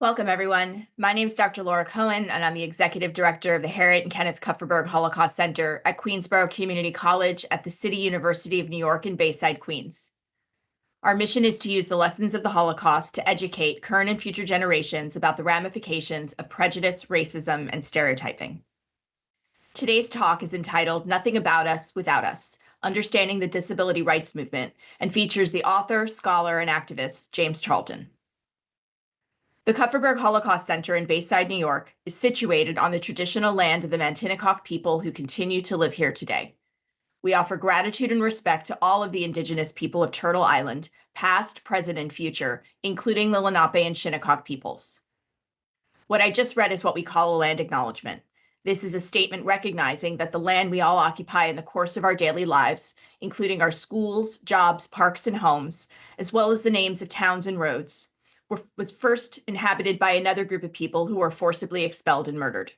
Welcome, everyone. My name is Dr. Laura Cohen, and I'm the Executive Director of the Harriet and Kenneth Kupferberg Holocaust Center at Queensborough Community College at the City University of New York in Bayside, Queens. Our mission is to use the lessons of the Holocaust to educate current and future generations about the ramifications of prejudice, racism, and stereotyping. Today's talk is entitled Nothing About Us Without Us, Understanding the Disability Rights Movement, and features the author, scholar, and activist, James Charlton. The Kupferberg Holocaust Center in Bayside, New York, is situated on the traditional land of the Mantinecock people who continue to live here today. We offer gratitude and respect to all of the indigenous people of Turtle Island, past, present, and future, including the Lenape and Shinnecock peoples. What I just read is what we call a land acknowledgement. This is a statement recognizing that the land we all occupy in the course of our daily lives, including our schools, jobs, parks, and homes, as well as the names of towns and roads, was first inhabited by another group of people who were forcibly expelled and murdered.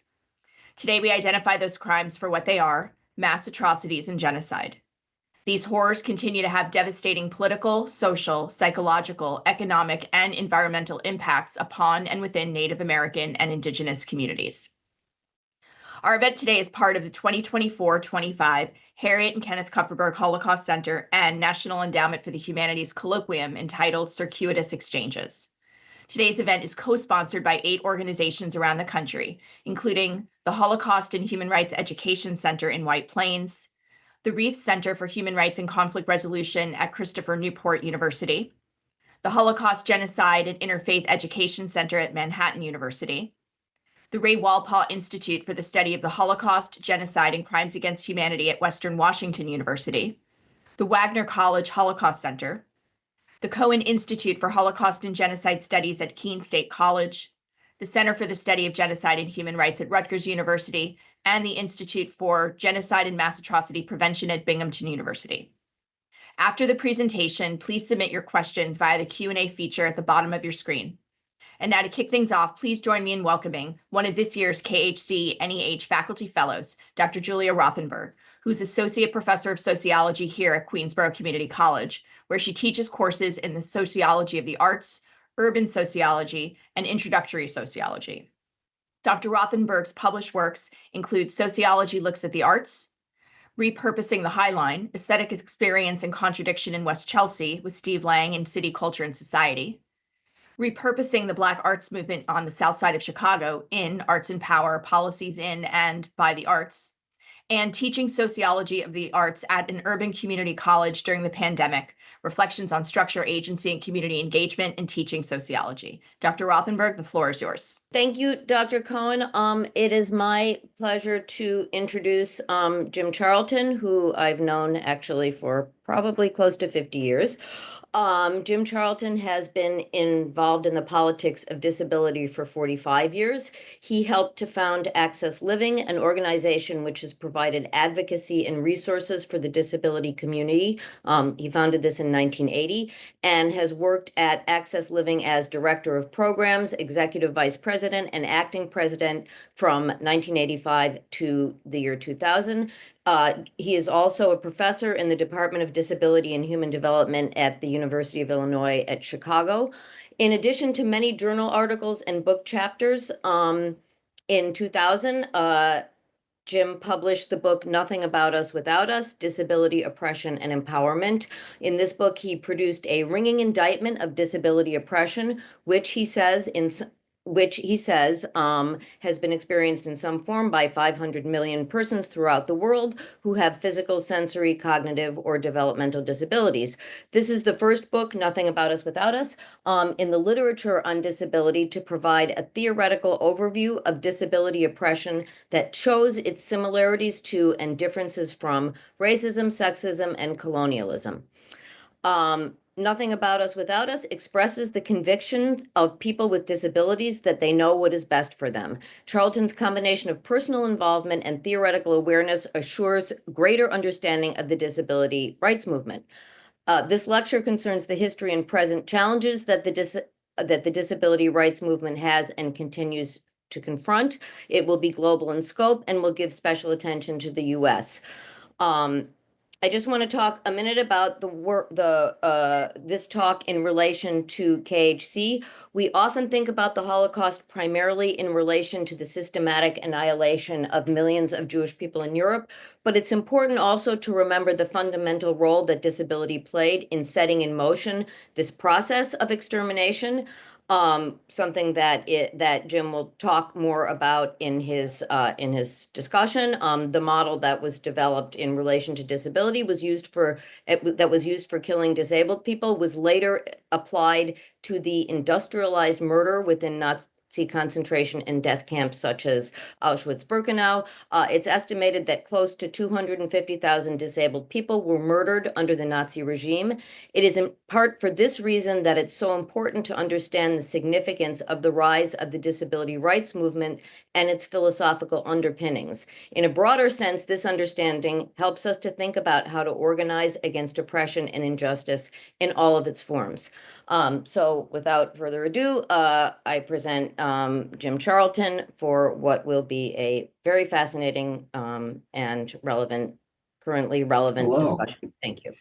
Today, we identify those crimes for what they are: mass atrocities and genocide. These horrors continue to have devastating political, social, psychological, economic, and environmental impacts upon and within Native American and Indigenous communities. Our event today is part of the 2024-25 Harriet and Kenneth Kupferberg Holocaust Center and National Endowment for the Humanities Colloquium entitled Circuitous Exchanges. Today's event is co-sponsored by 8 organizations around the country, including the Holocaust and Human Rights Education Center in White Plains, the Reef Center for Human Rights and Conflict Resolution at Christopher Newport University, the Holocaust Genocide and Interfaith Education Center at Manhattan University, the Ray Walpole Institute for the Study of the Holocaust, Genocide, and Crimes Against Humanity at Western Washington University, the Wagner College Holocaust Center, the Cohen Institute for Holocaust and Genocide Studies at Keene State College, the Center for the Study of Genocide and Human Rights at Rutgers University, and the Institute for Genocide and Mass Atrocity Prevention at Binghamton University. After the presentation, please submit your questions via the Q&A feature at the bottom of your screen. And now to kick things off, please join me in welcoming one of this year's KHC NEH Faculty Fellows, Dr. Julia Rothenberg, who's Associate Professor of Sociology here at Queensborough Community College, where she teaches courses in the sociology of the arts, urban sociology, and introductory sociology. Dr. Rothenberg's published works include Sociology Looks at the Arts, Repurposing the High Line, Aesthetic Experience and Contradiction in West Chelsea with Steve Lang in City, Culture, and Society, Repurposing the Black Arts Movement on the South Side of Chicago in Arts and Power, Policies in and by the Arts, and Teaching Sociology of the Arts at an Urban Community College during the pandemic, Reflections on Structure, Agency, and Community Engagement in Teaching Sociology. Dr. Rothenberg, the floor is yours. Thank you, Dr. Cohen. It is my pleasure to introduce Jim Charlton, who I've known actually for probably close to 50 years. Jim Charlton has been involved in the politics of disability for 45 years. He helped to found Access Living, an organization which has provided advocacy and resources for the disability community. He founded this in 1980 and has worked at Access Living as Director of Programs, Executive Vice President, and Acting President from 1985 to the year 2000. He is also a professor in the Department of Disability and Human Development at the University of Illinois at Chicago. In addition to many journal articles and book chapters, in 2000, Jim published the book Nothing About Us Without Us: Disability, Oppression, and Empowerment. In this book, he produced a ringing indictment of disability oppression, which he says has been experienced in some form by 500 million persons throughout the world who have physical, sensory, cognitive, or developmental disabilities. This is the first book, Nothing About Us Without Us, in the literature on disability to provide a theoretical overview of disability oppression that shows its similarities to and differences from racism, sexism, and colonialism. Nothing About Us Without Us expresses the conviction of people with disabilities that they know what is best for them. Charlton's combination of personal involvement and theoretical awareness assures greater understanding of the disability rights movement. This lecture concerns the history and present challenges that the disability rights movement has and continues to confront. It will be global in scope and will give special attention to the U.S. I just want to talk a minute about this talk in relation to KHC. We often think about the Holocaust primarily in relation to the systematic annihilation of millions of Jewish people in Europe, but it's important also to remember the fundamental role that disability played in setting in motion this process of extermination. Something that Jim will talk more about in his discussion. The model that was developed in relation to disability was used for killing disabled people, was later applied to the industrialized murder within Nazi concentration and death camps such as Auschwitz-Birkenau. It's estimated that close to 250,000 disabled people were murdered under the Nazi regime. It is in part for this reason that it's so important to understand the significance of the rise of the disability rights movement and its philosophical underpinnings. In a broader sense, this understanding helps us to think about how to organize against oppression and injustice in all of its forms. So without further ado, I present Jim Charlton for what will be a very fascinating and currently relevant Hello. discussion. Thank you.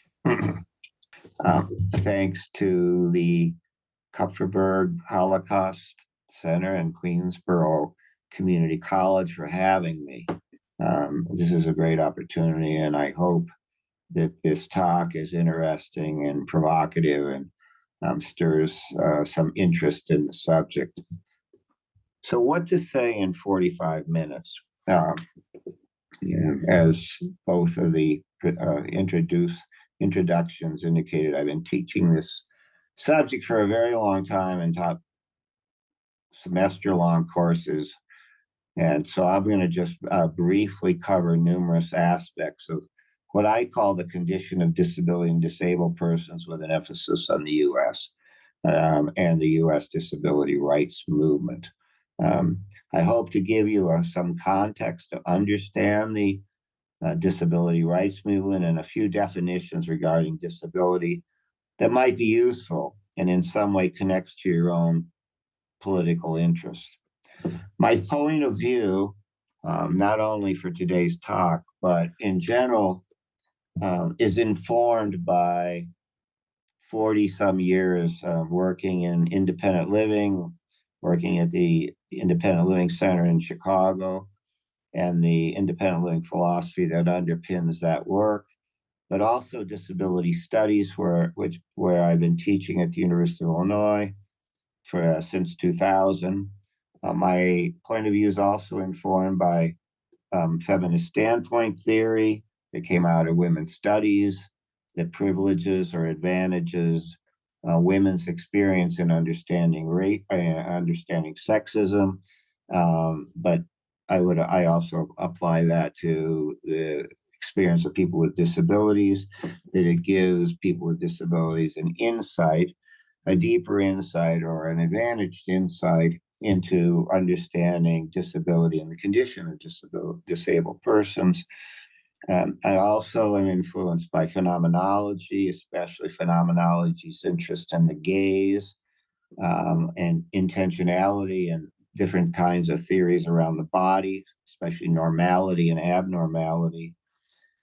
Thanks to the Kupferberg Holocaust Center and Queensborough Community College for having me. This is a great opportunity, and I hope that this talk is interesting and provocative and stirs some interest in the subject. So what to say in 45 minutes? As both of the introductions indicated, I've been teaching this subject for a very long time and taught semester-long courses. And so I'm going to just briefly cover numerous aspects of what I call the condition of disability and disabled persons, with an emphasis on the U.S. And the U.S. disability rights movement. I hope to give you some context to understand the disability rights movement and a few definitions regarding disability that might be useful and in some way connects to your own political interests. My point of view, not only for today's talk, but in general, is informed by 40 some years working in independent living, working at the Independent Living Center in Chicago, and the independent living philosophy that underpins that work, but also disability studies, where I've been teaching at the University of Illinois for since 2000. My point of view is also informed by feminist standpoint theory that came out of women's studies, that privileges or advantages women's experience in understanding rape, understanding sexism, but I also apply that to the experience of people with disabilities, that it gives people with disabilities an insight, a deeper insight or an advantaged insight into understanding disability and the condition of disabled persons. I also am influenced by phenomenology, especially phenomenology's interest in the gaze and intentionality and different kinds of theories around the body, especially normality and abnormality.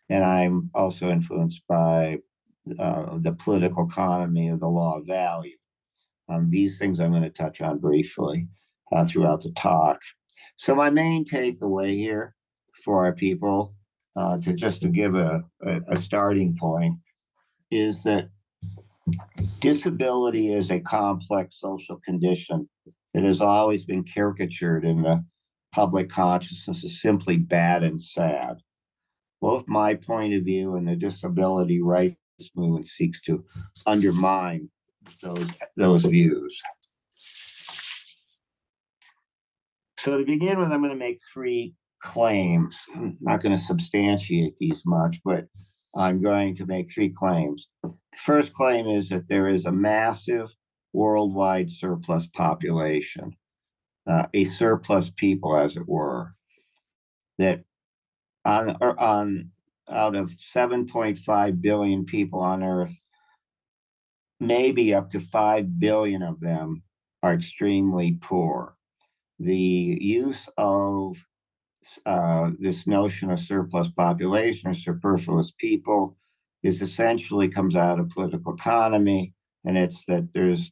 And I'm also influenced by the political economy of the law of value. These things I'm going to touch on briefly throughout the talk. So my main takeaway here for our people, to give a starting point, is that disability is a complex social condition that has always been caricatured in the public consciousness as simply bad and sad. Both my point of view and the disability rights movement seeks to undermine those views. So to begin with, I'm going to make three claims. I'm not going to substantiate these much, but I'm going to make three claims. The first claim is that there is a massive worldwide surplus population, a surplus people, as it were, that out of 7.5 billion people on Earth, maybe up to 5 billion of them are extremely poor. The use of this notion of surplus population or superfluous people is essentially comes out of political economy, and it's that there's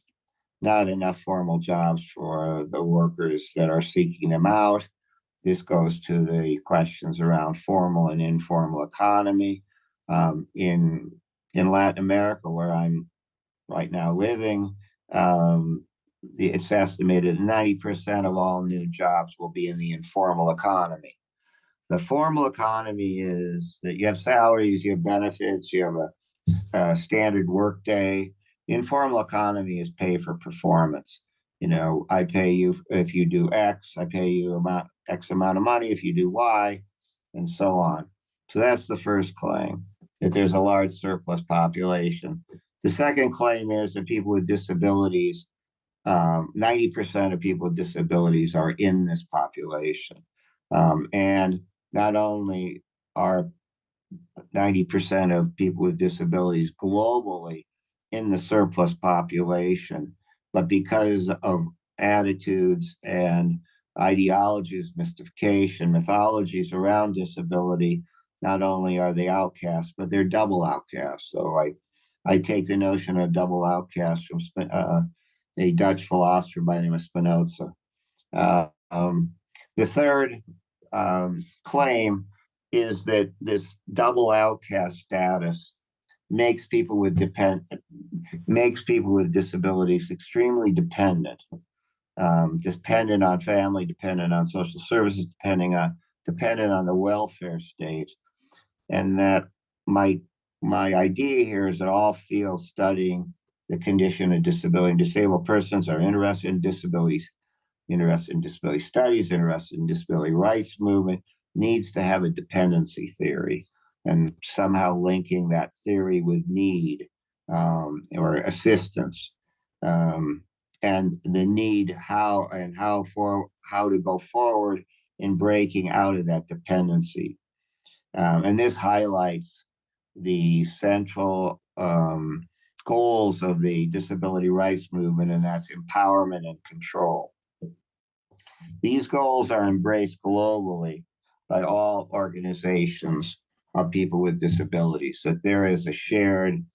not enough formal jobs for the workers that are seeking them out. This goes to the questions around formal and informal economy. In Latin America, where I'm right now living, it's estimated 90% of all new jobs will be in the informal economy. The formal economy is that you have salaries, you have benefits, you have a standard workday. Informal economy is pay for performance. I pay you if you do X, I pay you X amount of money if you do Y, and so on. So that's the first claim, that there's a large surplus population. The second claim is that people with disabilities, 90% of people with disabilities are in this population. And not only are 90% of people with disabilities globally in the surplus population, but because of attitudes and ideologies, mystification, mythologies around disability, not only are they outcasts, but they're double outcasts. So I take the notion of double outcast from a Dutch philosopher by the name of Spinoza. The third claim is that this double outcast status makes people with disabilities extremely dependent, dependent on family, dependent on social services, dependent on the welfare state, and that my idea here is that all fields studying the condition of disability and disabled persons are interested in disability studies, interested in disability rights movement, needs to have a dependency theory, and somehow linking that theory with need, or assistance, and the need how to go forward in breaking out of that dependency. And this highlights the central goals of the disability rights movement, and that's empowerment and control. These goals are embraced globally by all organizations of people with disabilities, that there is a shared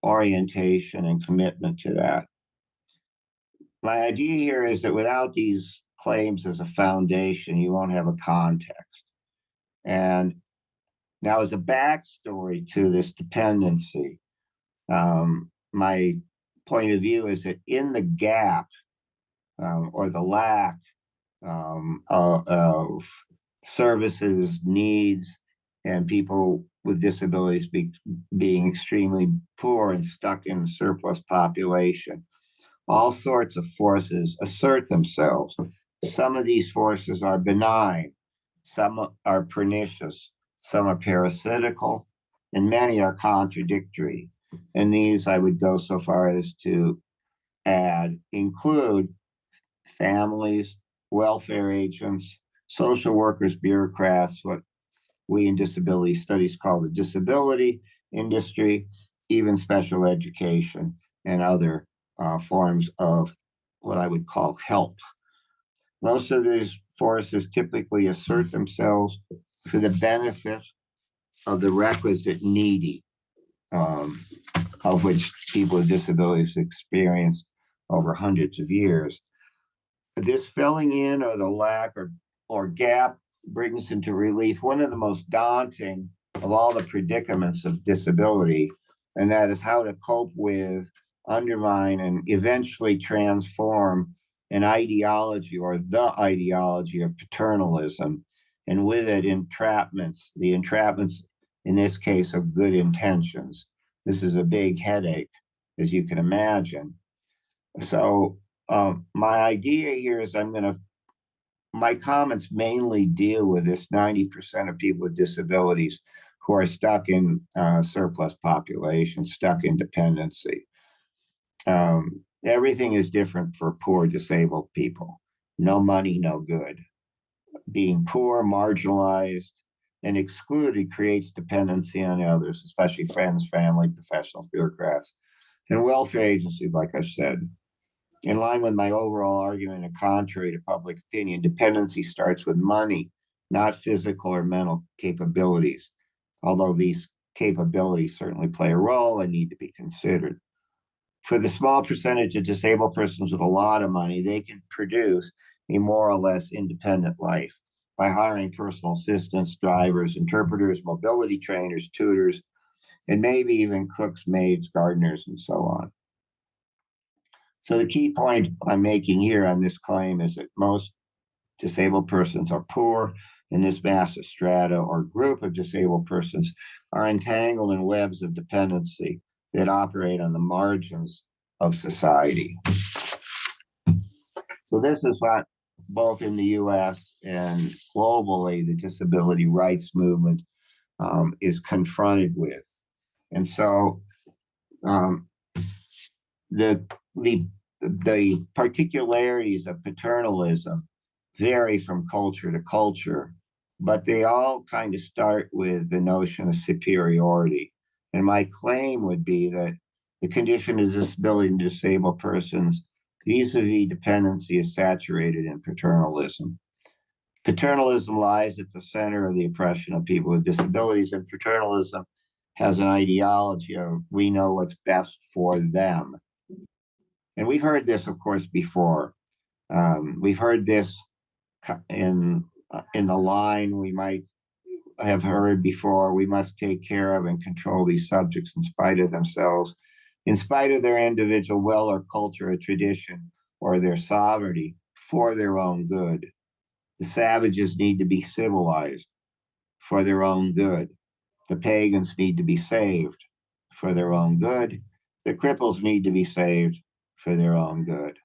orientation and commitment to that. My idea here is that without these claims as a foundation, you won't have a context. And now, as a backstory to this dependency, my point of view is that in the gap, or the lack of services, needs, and people with disabilities being extremely poor and stuck in surplus population, all sorts of forces assert themselves. Some of these forces are benign, some are pernicious, some are parasitical, and many are contradictory. And these, I would go so far as to include families, welfare agents, social workers, bureaucrats, what we in disability studies call the disability industry, even special education and other forms of what I would call help. Most of these forces typically assert themselves for the benefit of the requisite needy, of which people with disabilities experience over hundreds of years. This filling in, or the lack or gap, brings into relief one of the most daunting of all the predicaments of disability, and that is how to cope with, undermine, and eventually transform an ideology, or the ideology of paternalism, and with it the entrapments in this case of good intentions. This is a big headache, as you can imagine. So my idea here is my comments mainly deal with this 90% of people with disabilities who are stuck in surplus population, stuck in dependency. Everything is different for poor disabled people. No money, no good. Being poor, marginalized, and excluded creates dependency on others, especially friends, family, professionals, bureaucrats, and welfare agencies, like I said. In line with my overall argument and contrary to public opinion, dependency starts with money, not physical or mental capabilities, although these capabilities certainly play a role and need to be considered. For the small percentage of disabled persons with a lot of money, they can produce a more or less independent life by hiring personal assistants, drivers, interpreters, mobility trainers, tutors, and maybe even cooks, maids, gardeners, and so on. So the key point I'm making here on this claim is that most disabled persons are poor, and this massive strata or group of disabled persons are entangled in webs of dependency that operate on the margins of society. So this is what both in the US and globally the disability rights movement is confronted with. And so the particularities of paternalism vary from culture to culture, but they all kind of start with the notion of superiority. And my claim would be that the condition of disability in disabled persons vis-a-vis dependency is saturated in paternalism. Paternalism lies at the center of the oppression of people with disabilities, and paternalism has an ideology of we know what's best for them. And we've heard this, of course, before. We've heard this in the line we might have heard before: we must take care of and control these subjects in spite of themselves, in spite of their individual will or culture or tradition or their sovereignty, for their own good. The savages need to be civilized for their own good. The pagans need to be saved for their own good. The cripples need to be saved for their own good,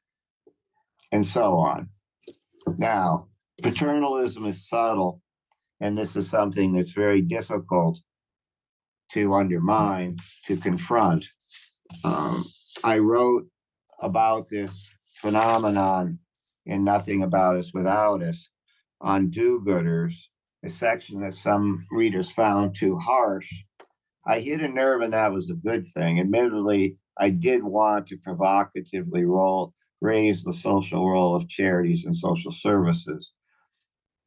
and so on. Now, paternalism is subtle, and this is something that's very difficult to undermine, to confront. I wrote about this phenomenon in Nothing About Us Without Us on do-gooders, a section that some readers found too harsh. I hit a nerve, and that was a good thing. Admittedly, I did want to provocatively raise the social role of charities and social services.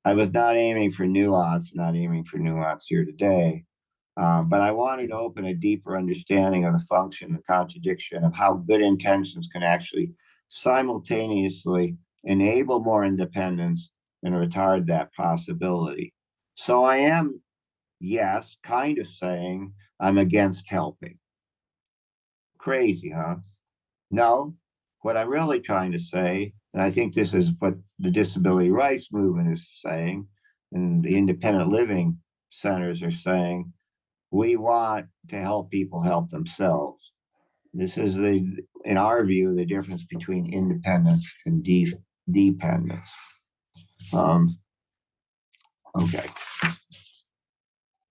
I was not aiming for nuance, not aiming for nuance here today, but I wanted to open a deeper understanding of the function and contradiction of how good intentions can actually simultaneously enable more independence and retard that possibility. So I am, yes, kind of saying I'm against helping. Crazy, huh? No, what I'm really trying to say, and I think this is what the disability rights movement is saying, and the independent living centers are saying, we want to help people help themselves. This is in our view, the difference between independence and dependence. Okay.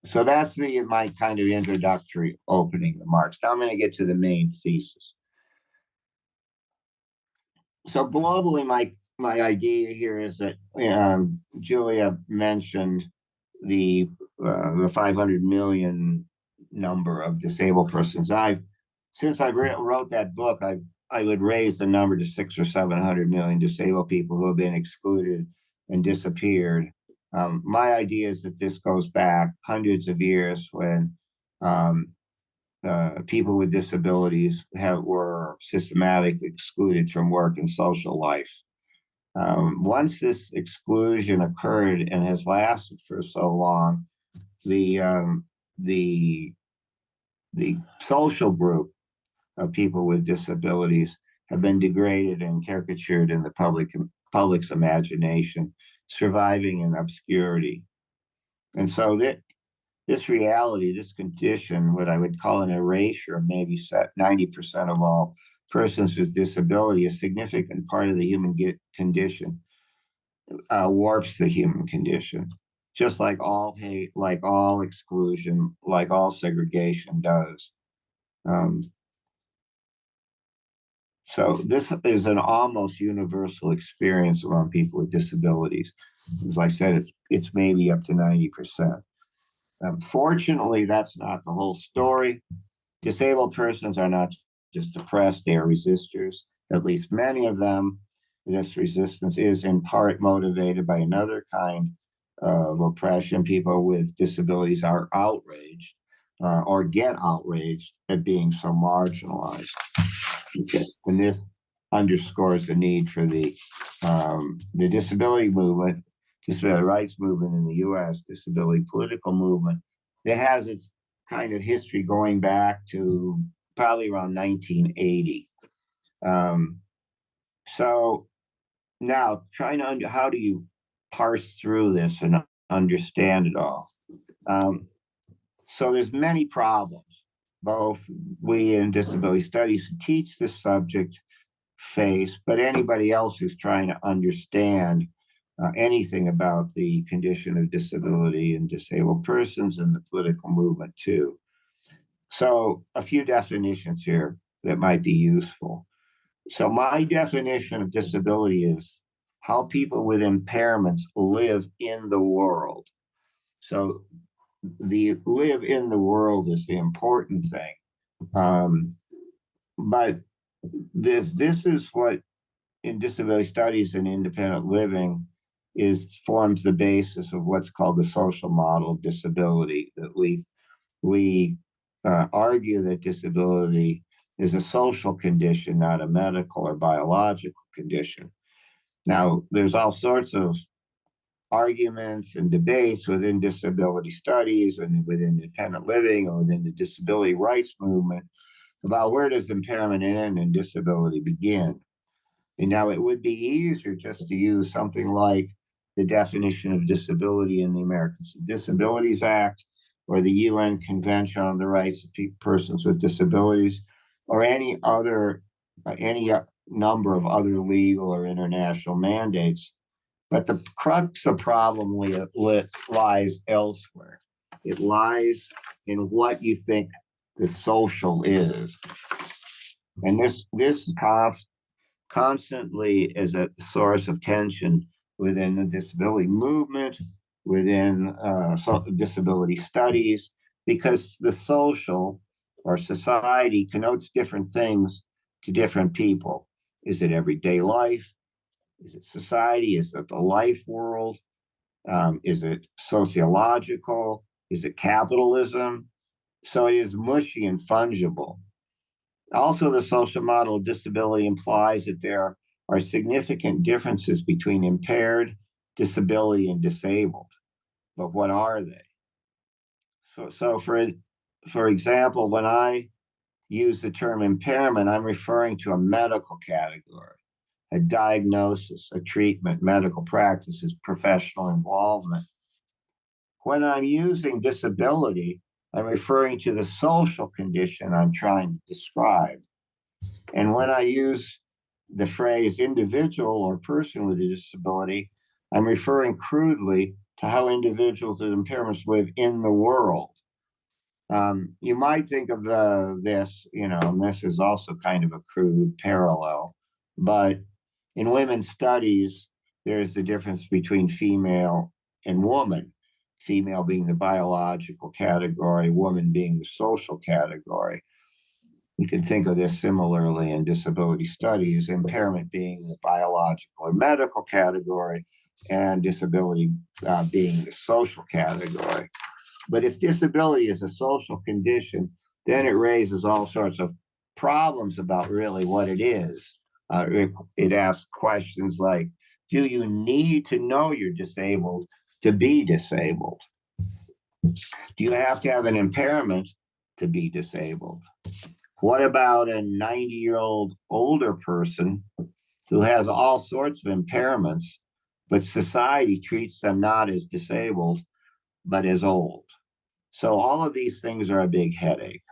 So that's my kind of introductory opening remarks. Now I'm going to get to the main thesis. So globally, my idea here is that Julia mentioned the 500 million number of disabled persons. Since I wrote that book, I would raise the number to 600 or 700 million disabled people who have been excluded and disappeared. My idea is that this goes back hundreds of years when people with disabilities were systematically excluded from work and social life. Once this exclusion occurred and has lasted for so long, the social group of people with disabilities have been degraded and caricatured in the public's imagination, surviving in obscurity. And so this reality, this condition, what I would call an erasure of maybe 90% of all persons with disability, a significant part of the human condition, warps the human condition, just like all hate, like all exclusion, like all segregation does. So this is an almost universal experience among people with disabilities. As I said, it's maybe up to 90%. Fortunately, that's not the whole story. Disabled persons are not just depressed, they are resistors. At least many of them, this resistance is in part motivated by another kind of oppression. People with disabilities are outraged or get outraged at being so marginalized. Okay. And this underscores the need for the disability movement, disability rights movement in the U.S., disability political movement that has its kind of history going back to probably around 1980. So now trying to how do you parse through this and understand it all? So there's many problems. Both we in disability studies who teach this subject face, but anybody else who's trying to understand anything about the condition of disability and disabled persons and the political movement too. So a few definitions here that might be useful. So my definition of disability is how people with impairments live in the world. So the live in the world is the important thing. But this is what in disability studies and independent living forms the basis of what's called the social model of disability, that we argue that disability is a social condition, not a medical or biological condition. Now, there's all sorts of arguments and debates within disability studies and within independent living or within the disability rights movement about where does impairment end and disability begin. And now it would be easier just to use something like the definition of disability in the Americans with Disabilities Act or the UN Convention on the Rights of Persons with Disabilities or any number of other legal or international mandates. But the crux of problem lies elsewhere. It lies in what you think the social is. And this constantly is a source of tension within the disability movement, within disability studies, because the social or society connotes different things to different people. Is it everyday life? Is it society? Is it the life world? Is it sociological? Is it capitalism? So it is mushy and fungible. Also, the social model of disability implies that there are significant differences between impaired, disability, and disabled. But what are they? So for example, when I use the term impairment, I'm referring to a medical category, a diagnosis, a treatment, medical practices, professional involvement. When I'm using disability, I'm referring to the social condition I'm trying to describe. And when I use the phrase individual or person with a disability, I'm referring crudely to how individuals with impairments live in the world. You might think of this, and this is also kind of a crude parallel, but in women's studies, there's the difference between female and woman, female being the biological category, woman being the social category. You can think of this similarly in disability studies, impairment being the biological or medical category, and disability being the social category. But if disability is a social condition, then it raises all sorts of problems about really what it is. It asks questions like, do you need to know you're disabled to be disabled? Do you have to have an impairment to be disabled? What about a 90-year-old older person who has all sorts of impairments, but society treats them not as disabled, but as old? So all of these things are a big headache.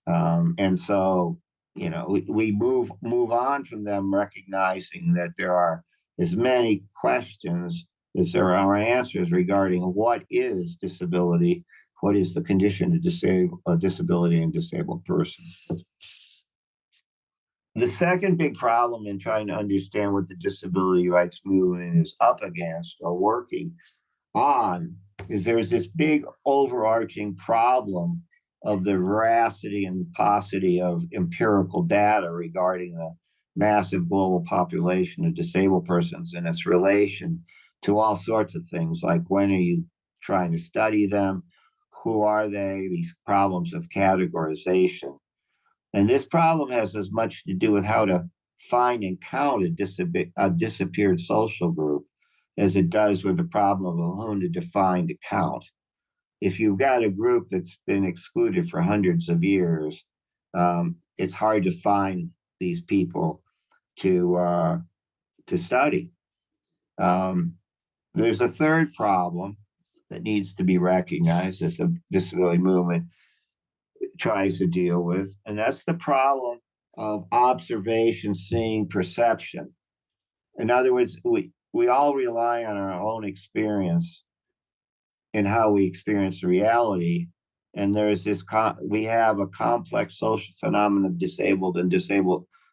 And so, we move on from them recognizing that there are as many questions as there are answers regarding what is disability, what is the condition of disability and disabled person. The second big problem in trying to understand what the disability rights movement is up against or working on is there's this big overarching problem of the veracity and paucity of empirical data regarding the massive global population of disabled persons and its relation to all sorts of things like when are you trying to study them, who are they, these problems of categorization. And this problem has as much to do with how to find and count a disappeared social group as it does with the problem of whom to define to count. If you've got a group that's been excluded for hundreds of years, it's hard to find these people to study. There's a third problem that needs to be recognized that the disability movement tries to deal with, and that's the problem of observation, seeing, perception. In other words, we all rely on our own experience and how we experience reality. And there's this, we have a complex social phenomenon of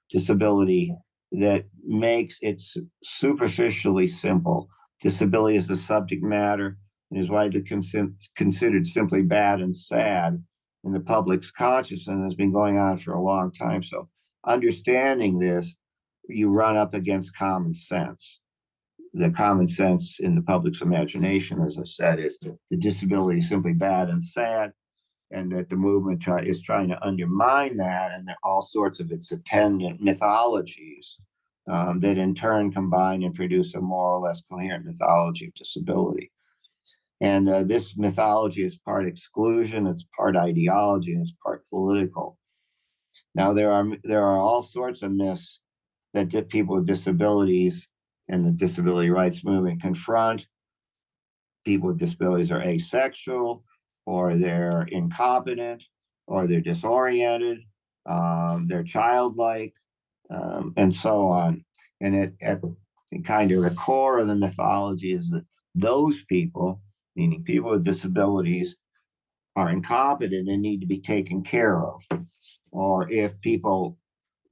disability that makes it superficially simple. Disability is the subject matter and is widely considered simply bad and sad in the public's consciousness and has been going on for a long time. So understanding this, you run up against common sense. The common sense in the public's imagination, as I said, is the disability is simply bad and sad, and that the movement is trying to undermine that, and there are all sorts of its attendant mythologies that in turn combine and produce a more or less coherent mythology of disability. And this mythology is part exclusion, it's part ideology, and it's part political. Now, there are all sorts of myths that people with disabilities and the disability rights movement confront. People with disabilities are asexual, or they're incompetent, or they're disoriented, they're childlike, and so on. And at kind of the core of the mythology is that those people, meaning people with disabilities, are incompetent and need to be taken care of. Or if people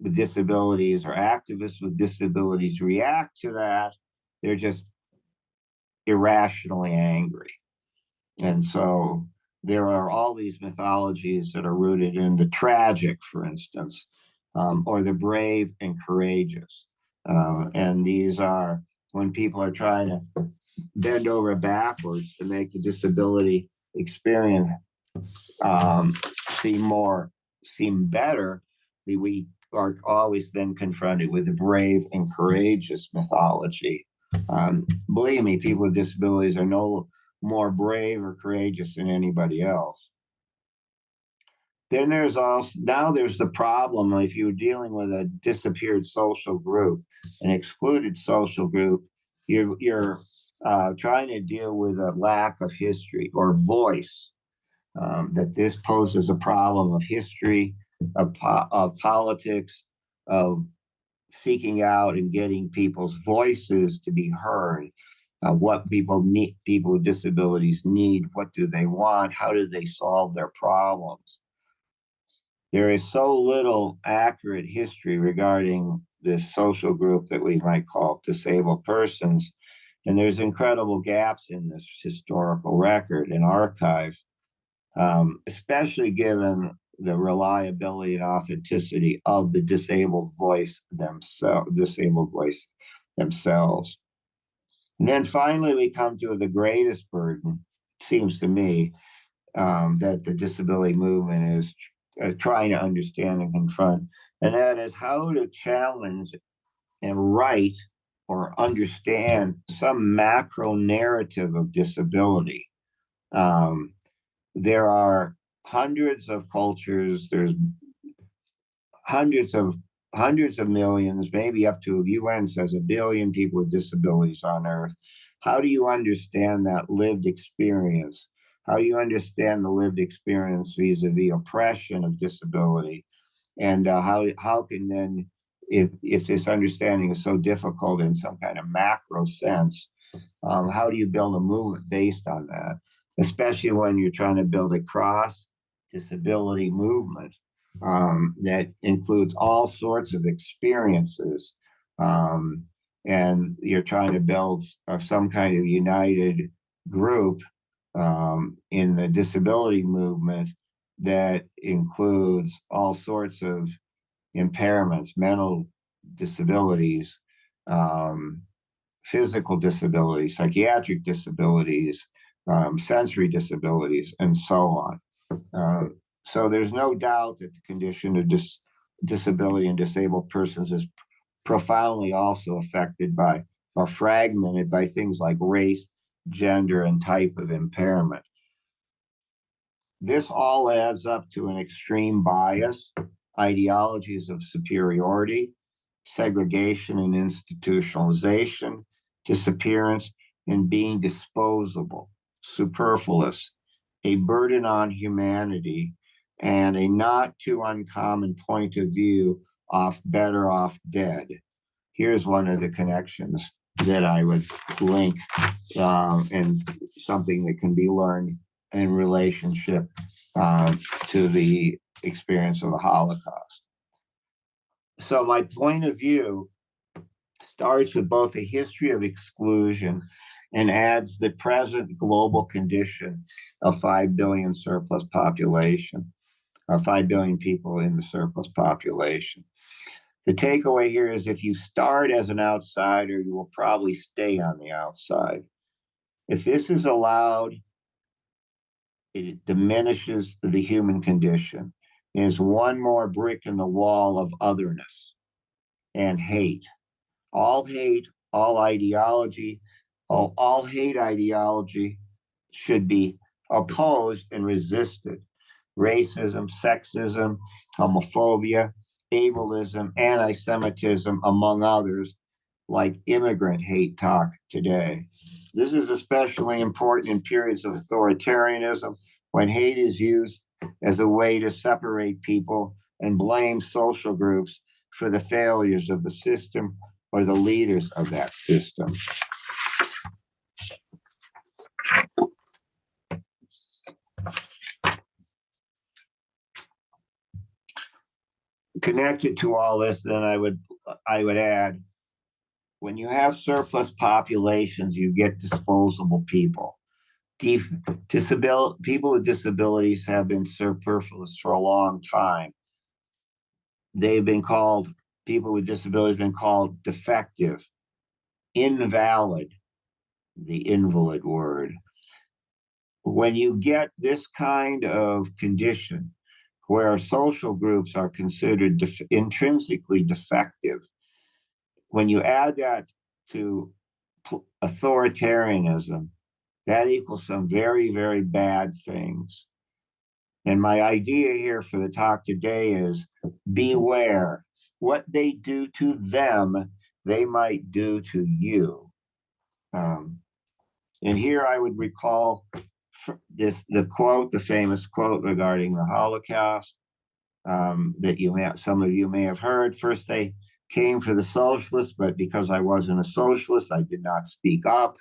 with disabilities or activists with disabilities react to that, they're just irrationally angry. And so there are all these mythologies that are rooted in the tragic, for instance, or the brave and courageous. And these are when people are trying to bend over backwards to make the disability experience seem better. We are always then confronted with the brave and courageous mythology. Believe me, people with disabilities are no more brave or courageous than anybody else. Then there's the problem if you're dealing with a disappeared social group, an excluded social group, you're trying to deal with a lack of history or voice. That this poses a problem of history, of politics, of seeking out and getting people's voices to be heard. What people with disabilities need, what do they want, how do they solve their problems? There is so little accurate history regarding this social group that we might call disabled persons, and there's incredible gaps in this historical record and archive. Especially given the reliability and authenticity of the disabled voice themselves. And then finally, we come to the greatest burden, seems to me, that the disability movement is trying to understand and confront, and that is how to challenge and write or understand some macro narrative of disability. There are hundreds of cultures, there's hundreds of millions, maybe up to UN says 1 billion people with disabilities on Earth. How do you understand that lived experience? How do you understand the lived experience vis-a-vis oppression of disability? And how can then, if this understanding is so difficult in some kind of macro sense, how do you build a movement based on that? Especially when you're trying to build a cross-disability movement that includes all sorts of experiences. And you're trying to build some kind of united group in the disability movement that includes all sorts of impairments, mental disabilities, physical disabilities, psychiatric disabilities, sensory disabilities, and so on. So there's no doubt that the condition of disability and disabled persons is profoundly also affected by or fragmented by things like race, gender, and type of impairment. This all adds up to an extreme bias, ideologies of superiority, segregation and institutionalization, disappearance, and being disposable, superfluous, a burden on humanity, and a not too uncommon point of view of better off dead. Here's one of the connections that I would link and something that can be learned in relationship to the experience of the Holocaust. So my point of view starts with both a history of exclusion and adds the present global condition of 5 billion surplus population, 5 billion people in the surplus population. The takeaway here is if you start as an outsider, you will probably stay on the outside. If this is allowed, it diminishes the human condition. It is one more brick in the wall of otherness and hate. All hate, all ideology, all hate ideology should be opposed and resisted. Racism, sexism, homophobia, ableism, anti-Semitism, among others, like immigrant hate talk today. This is especially important in periods of authoritarianism when hate is used as a way to separate people and blame social groups for the failures of the system or the leaders of that system. Connected to all this, then I would add, when you have surplus populations, you get disposable people. People with disabilities have been superfluous for a long time. People with disabilities have been called defective, invalid, the invalid word. When you get this kind of condition where social groups are considered intrinsically defective, when you add that to authoritarianism, that equals some very, very bad things. And my idea here for the talk today is beware. What they do to them, they might do to you. And here I would recall the famous quote regarding the Holocaust that some of you may have heard. First, they came for the socialists, but because I wasn't a socialist, I did not speak up.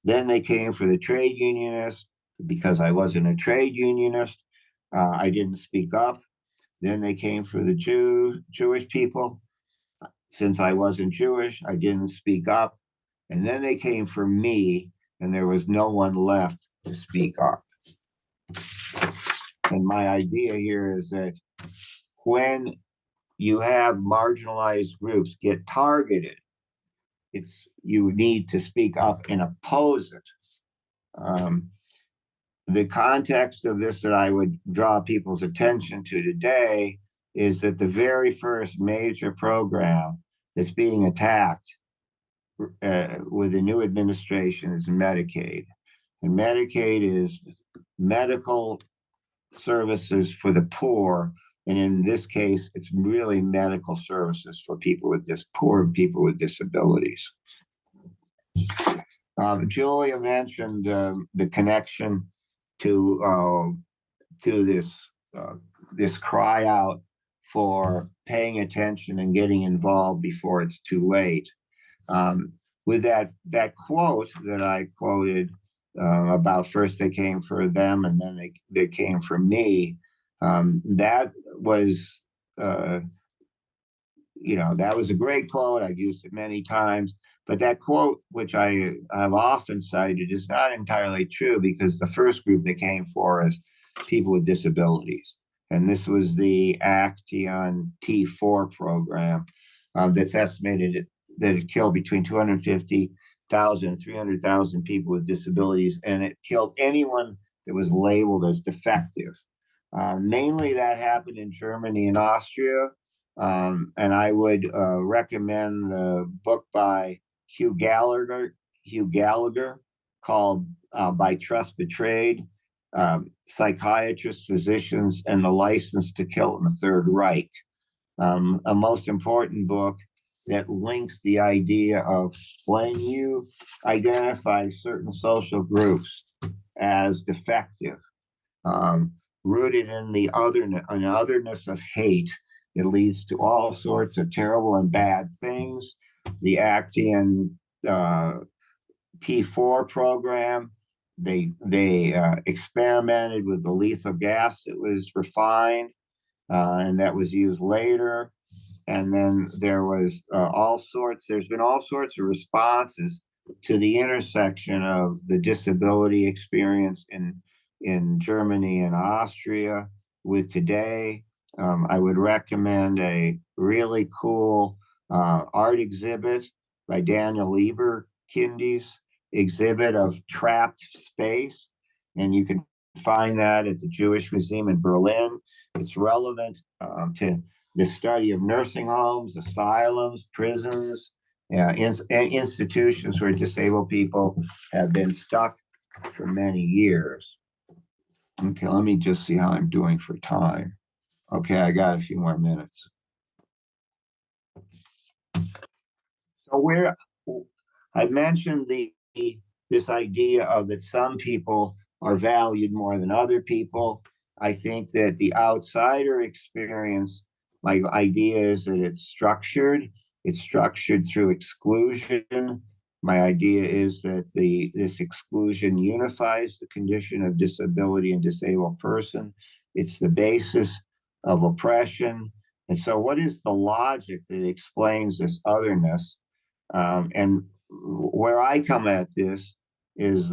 Then they came for the trade unionists. Because I wasn't a trade unionist, I didn't speak up. Then they came for the Jewish people. Since I wasn't Jewish, I didn't speak up. And then they came for me, and there was no one left to speak up. And my idea here is that when you have marginalized groups get targeted, you need to speak up and oppose it. The context of this that I would draw people's attention to today is that the very first major program that's being attacked with the new administration is Medicaid. And Medicaid is medical services for the poor. And in this case, it's really medical services for poor people with disabilities. Julia mentioned the connection to this cry out for paying attention and getting involved before it's too late. With that quote that I quoted about first they came for them and then they came for me, that was that was a great quote. I've used it many times. But that quote, which I have often cited, is not entirely true because the first group they came for is people with disabilities. And this was the Action T4 program that's estimated that it killed between 250,000 300,000 people with disabilities, and it killed anyone that was labeled as defective. Mainly that happened in Germany and Austria. And I would recommend the book by Hugh Gallagher called By Trust Betrayed, Psychiatrists, Physicians, and the License to Kill in the Third Reich. A most important book that links the idea of when you identify certain social groups as defective, rooted in the otherness of hate, it leads to all sorts of terrible and bad things. The Actian T4 program, they experimented with the lethal gas that was refined, and that was used later. And then there's been all sorts of responses to the intersection of the disability experience in Germany and Austria with today. I would recommend a really cool art exhibit by Daniel Lieberkindi's exhibit of trapped space. And you can find that at the Jewish Museum in Berlin. It's relevant to the study of nursing homes, asylums, prisons, institutions where disabled people have been stuck for many years. Okay, let me just see how I'm doing for time. Okay, I got a few more minutes. So I mentioned this idea of that some people are valued more than other people. I think that the outsider experience, my idea is that it's structured through exclusion. My idea is that this exclusion unifies the condition of disability and disabled person. It's the basis of oppression. And so what is the logic that explains this otherness? And where I come at this is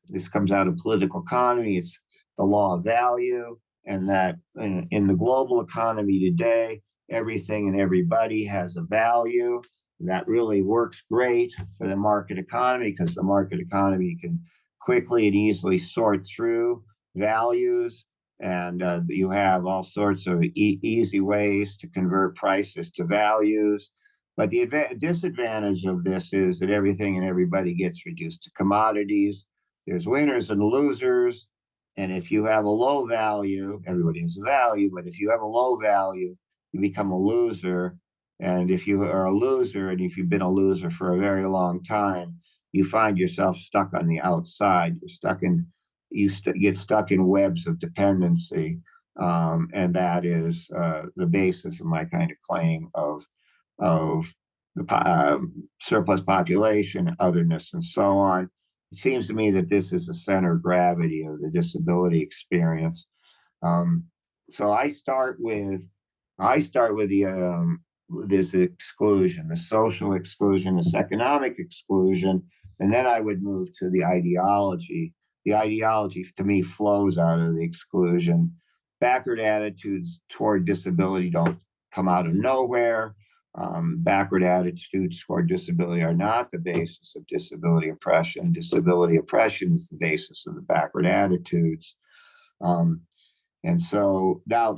this comes out of political economy. It's the law of value, and that in the global economy today, everything and everybody has a value. That really works great for the market economy because the market economy can quickly and easily sort through values, and you have all sorts of easy ways to convert prices to values. But the disadvantage of this is that everything and everybody gets reduced to commodities. There's winners and losers. And if you have a low value, everybody has a value, but if you have a low value, you become a loser. And if you are a loser, and if you've been a loser for a very long time, you find yourself stuck on the outside. You get stuck in webs of dependency. And that is the basis of my kind of claim of the surplus population, otherness, and so on. It seems to me that this is the center of gravity of the disability experience. So I start with this exclusion, the social exclusion, this economic exclusion, and then I would move to the ideology. The ideology, to me, flows out of the exclusion. Backward attitudes toward disability don't come out of nowhere. Backward attitudes toward disability are not the basis of disability oppression. Disability oppression is the basis of the backward attitudes. And so now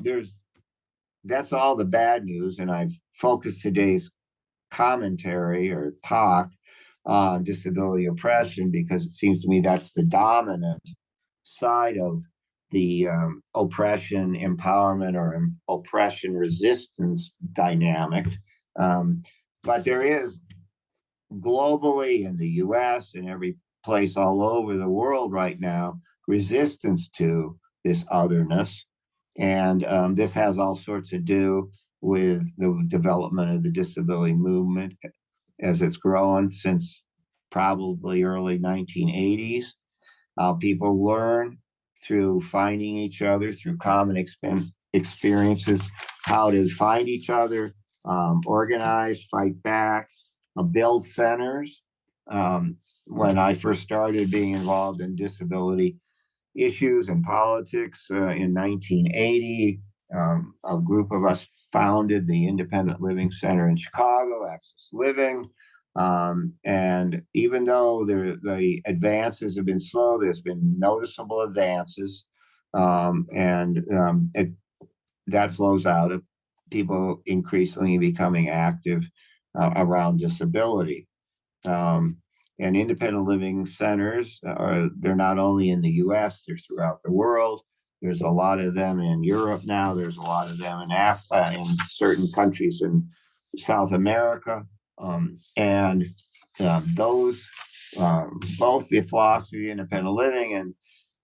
that's all the bad news. And I've focused today's commentary or talk on disability oppression because it seems to me that's the dominant side of the oppression empowerment or oppression resistance dynamic. But there is globally in the US and every place all over the world right now resistance to this otherness. And this has all sorts to do with the development of the disability movement as it's grown since probably early 1980s. People learn through finding each other, through common experiences, how to find each other, organize, fight back, build centers. When I first started being involved in disability issues and politics in 1980, a group of us founded the Independent Living Center in Chicago, Access Living. And even though the advances have been slow, there's been noticeable advances. That flows out of people increasingly becoming active around disability. And independent living centers, they're not only in the US, they're throughout the world. There's a lot of them in Europe now. There's a lot of them in certain countries in South America. And those, both the philosophy of independent living and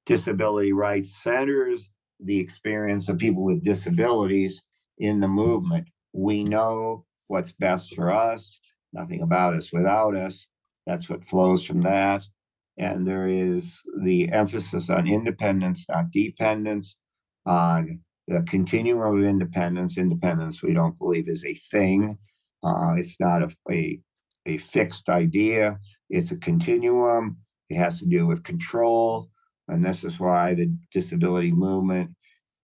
disability rights centers the experience of people with disabilities in the movement. We know what's best for us, nothing about us without us. That's what flows from that. And there is the emphasis on independence, not dependence, on the continuum of independence. Independence, we don't believe, is a thing. It's not a fixed idea. It's a continuum. It has to do with control. And this is why the disability movement,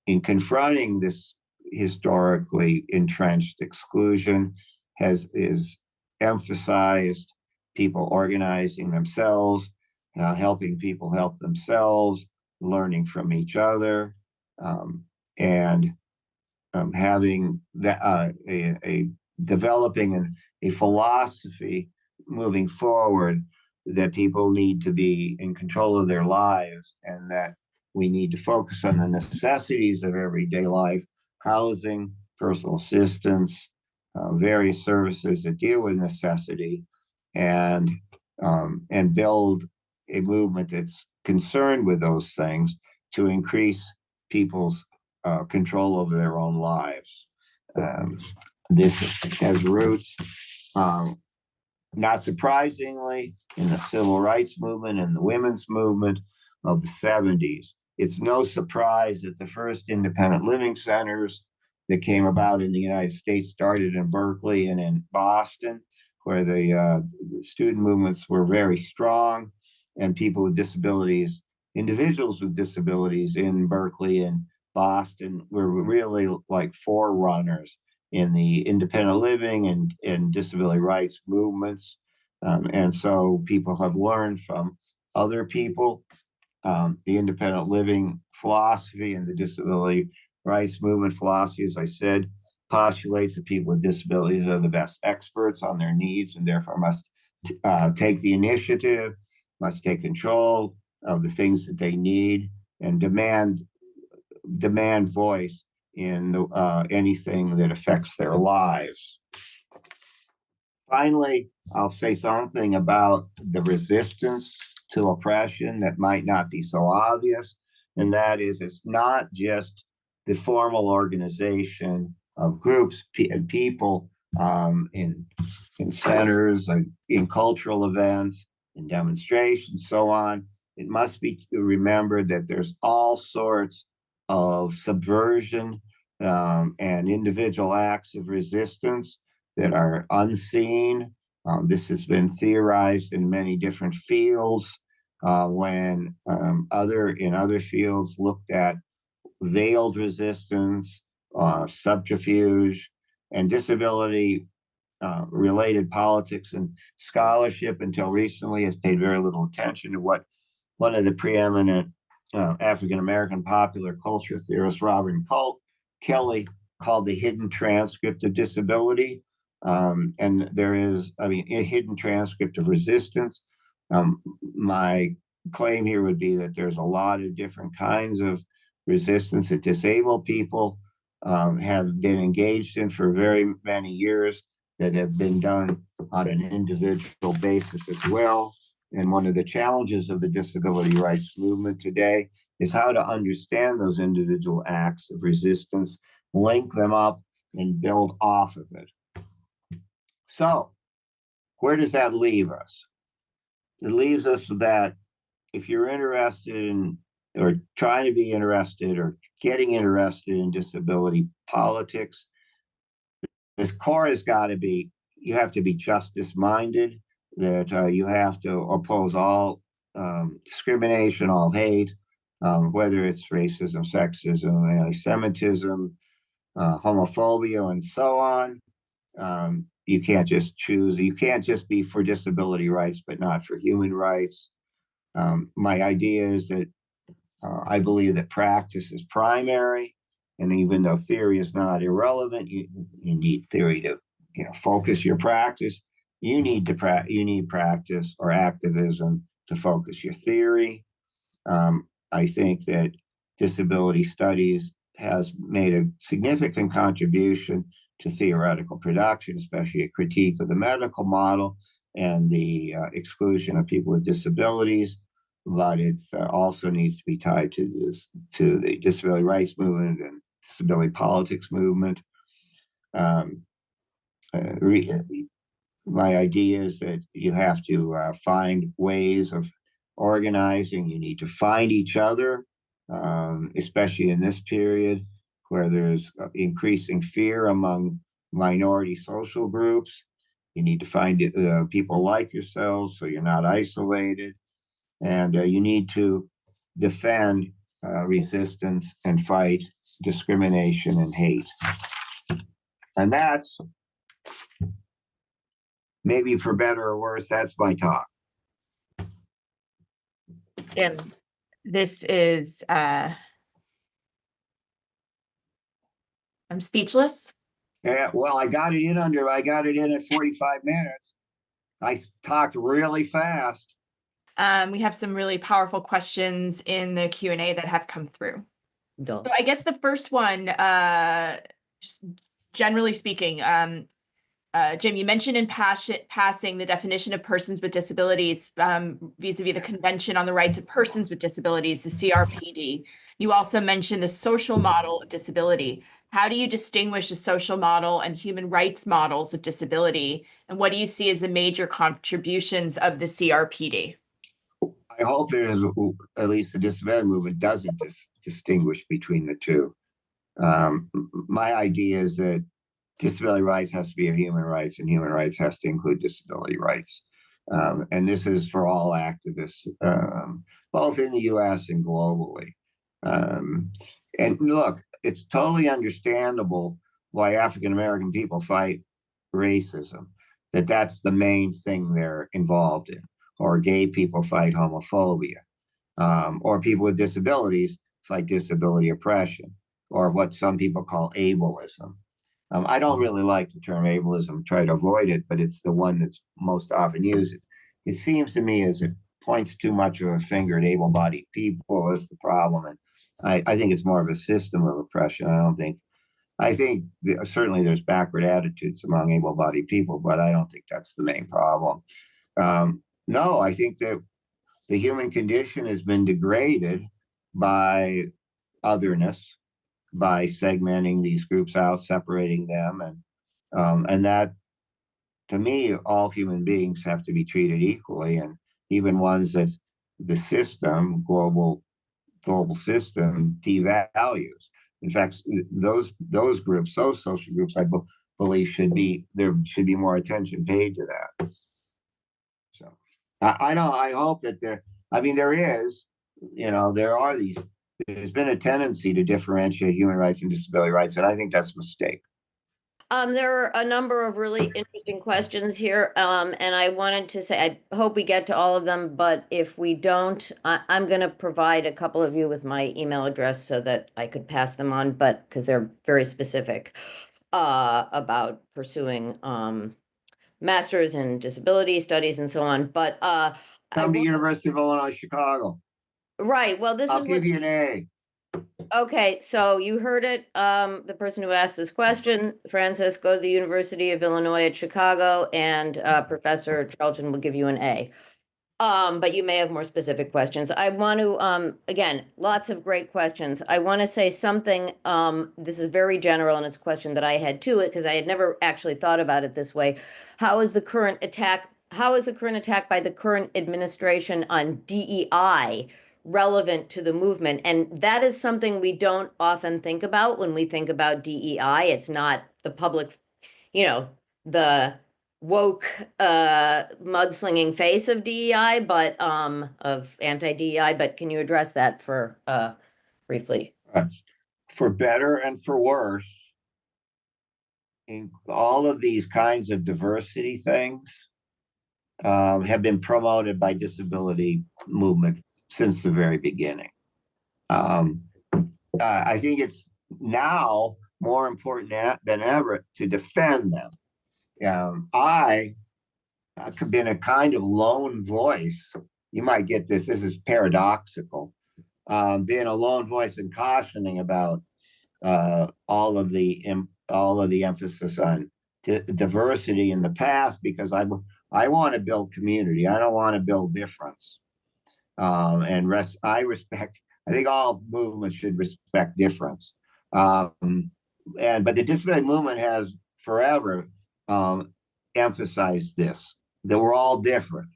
in confronting this historically entrenched exclusion, is emphasized people organizing themselves, helping people help themselves, learning from each other, and having that a developing a philosophy moving forward that people need to be in control of their lives, and that we need to focus on the necessities of everyday life: housing, personal assistance, various services that deal with necessity, and build a movement that's concerned with those things to increase people's control over their own lives. This has roots, not surprisingly, in the civil rights movement and the women's movement of the 70s. It's no surprise that the first independent living centers that came about in the United States started in Berkeley and in Boston, where the student movements were very strong, and people with disabilities, individuals with disabilities in Berkeley and Boston, were really like forerunners in the independent living and disability rights movements. And so people have learned from other people. The independent living philosophy and the disability rights movement philosophy, as I said, postulates that people with disabilities are the best experts on their needs and therefore must take the initiative, must take control of the things that they need, and demand voice in anything that affects their lives. Finally, I'll say something about the resistance to oppression that might not be so obvious, and that is, it's not just the formal organization of groups and people in centers, in cultural events, in demonstrations, so on. It must be remembered that there's all sorts of subversion and individual acts of resistance that are unseen. This has been theorized in many different fields when in other fields looked at veiled resistance, subterfuge, and disability related politics and scholarship until recently has paid very little attention to what one of the preeminent African-American popular culture theorists, Robert Kelly, called the hidden transcript of disability. And there is, a hidden transcript of resistance. My claim here would be that there's a lot of different kinds of resistance that disabled people have been engaged in for very many years, that have been done on an individual basis as well. And one of the challenges of the disability rights movement today is how to understand those individual acts of resistance, link them up, and build off of it. So, where does that leave us? It leaves us with that if you're interested in, or trying to be interested, or getting interested in disability politics, this core has got to be, you have to be justice minded, that you have to oppose all discrimination, all hate, whether it's racism, sexism, anti-Semitism, homophobia, and so on. you can't just choose. You can't just be for disability rights, but not for human rights. My idea is that I believe that practice is primary, and even though theory is not irrelevant, you need theory to focus your practice. You need practice or activism to focus your theory. I think that disability studies has made a significant contribution to theoretical production, especially a critique of the medical model and the exclusion of people with disabilities. But it also needs to be tied to the disability rights movement and disability politics movement. My idea is that you have to find ways of organizing. You need to find each other, especially in this period where there's increasing fear among minority social groups. You need to find people like yourselves so you're not isolated. And you need to defend resistance and fight discrimination and hate. And that's, maybe for better or worse, that's my talk. Jim, this is, I'm speechless. Yeah, well, I got it in at 45 minutes. I talked really fast. We have some really powerful questions in the Q&A that have come through. Duh. So I guess the first one, just generally speaking, Jim, you mentioned in passing the definition of persons with disabilities vis-a-vis the Convention on the Rights of Persons with Disabilities, the CRPD. You also mentioned the social model of disability. How do you distinguish the social model and human rights models of disability? And what do you see as the major contributions of the CRPD? I hope there's, at least the disability movement doesn't distinguish between the two. My idea is that disability rights has to be a human rights, and human rights has to include disability rights. And this is for all activists, both in the US and globally. And look, it's totally understandable why African American people fight racism, that's the main thing they're involved in, or gay people fight homophobia, or people with disabilities fight disability oppression, or what some people call ableism. I don't really like the term ableism, try to avoid it, but it's the one that's most often used. It seems to me as it points too much of a finger at able-bodied people as the problem. And I think it's more of a system of oppression. I think certainly there's backward attitudes among able-bodied people, but I don't think that's the main problem. No, I think that the human condition has been degraded by otherness, by segmenting these groups out, separating them, and that, to me, all human beings have to be treated equally, and even ones that the system, global system, devalues. In fact, those groups, those social groups, I believe there should be more attention paid to that. So I hope that there is, there's been a tendency to differentiate human rights and disability rights, and I think that's a mistake. There are a number of really interesting questions here, and I wanted to say, I hope we get to all of them, but if we don't, I'm going to provide a couple of you with my email address so that I could pass them on, but because they're very specific about pursuing master's in disability studies and so on. But come to University of Illinois, Chicago. Right. Well, I'll give you an A. Okay, so you heard it. The person who asked this question, Francis, go to the University of Illinois at Chicago, and Professor Charlton will give you an A. But you may have more specific questions. I want to, again, lots of great questions. I want to say something, this is very general, and it's a question that I had too, because I had never actually thought about it this way. How is the current attack by the current administration on DEI relevant to the movement? And that is something we don't often think about when we think about DEI. It's not the public, the woke mudslinging face of DEI, but of anti-DEI. But can you address that for briefly? For better and for worse, in all of these kinds of diversity things have been promoted by disability movement since the very beginning. I think it's now more important than ever to defend them. I've been a kind of lone voice. You might get this. This is paradoxical. Being a lone voice and cautioning about all of the emphasis on diversity in the past, because I want to build community. I don't want to build difference. I respect. I think all movements should respect difference. But the disability movement has forever emphasized this, that we're all different.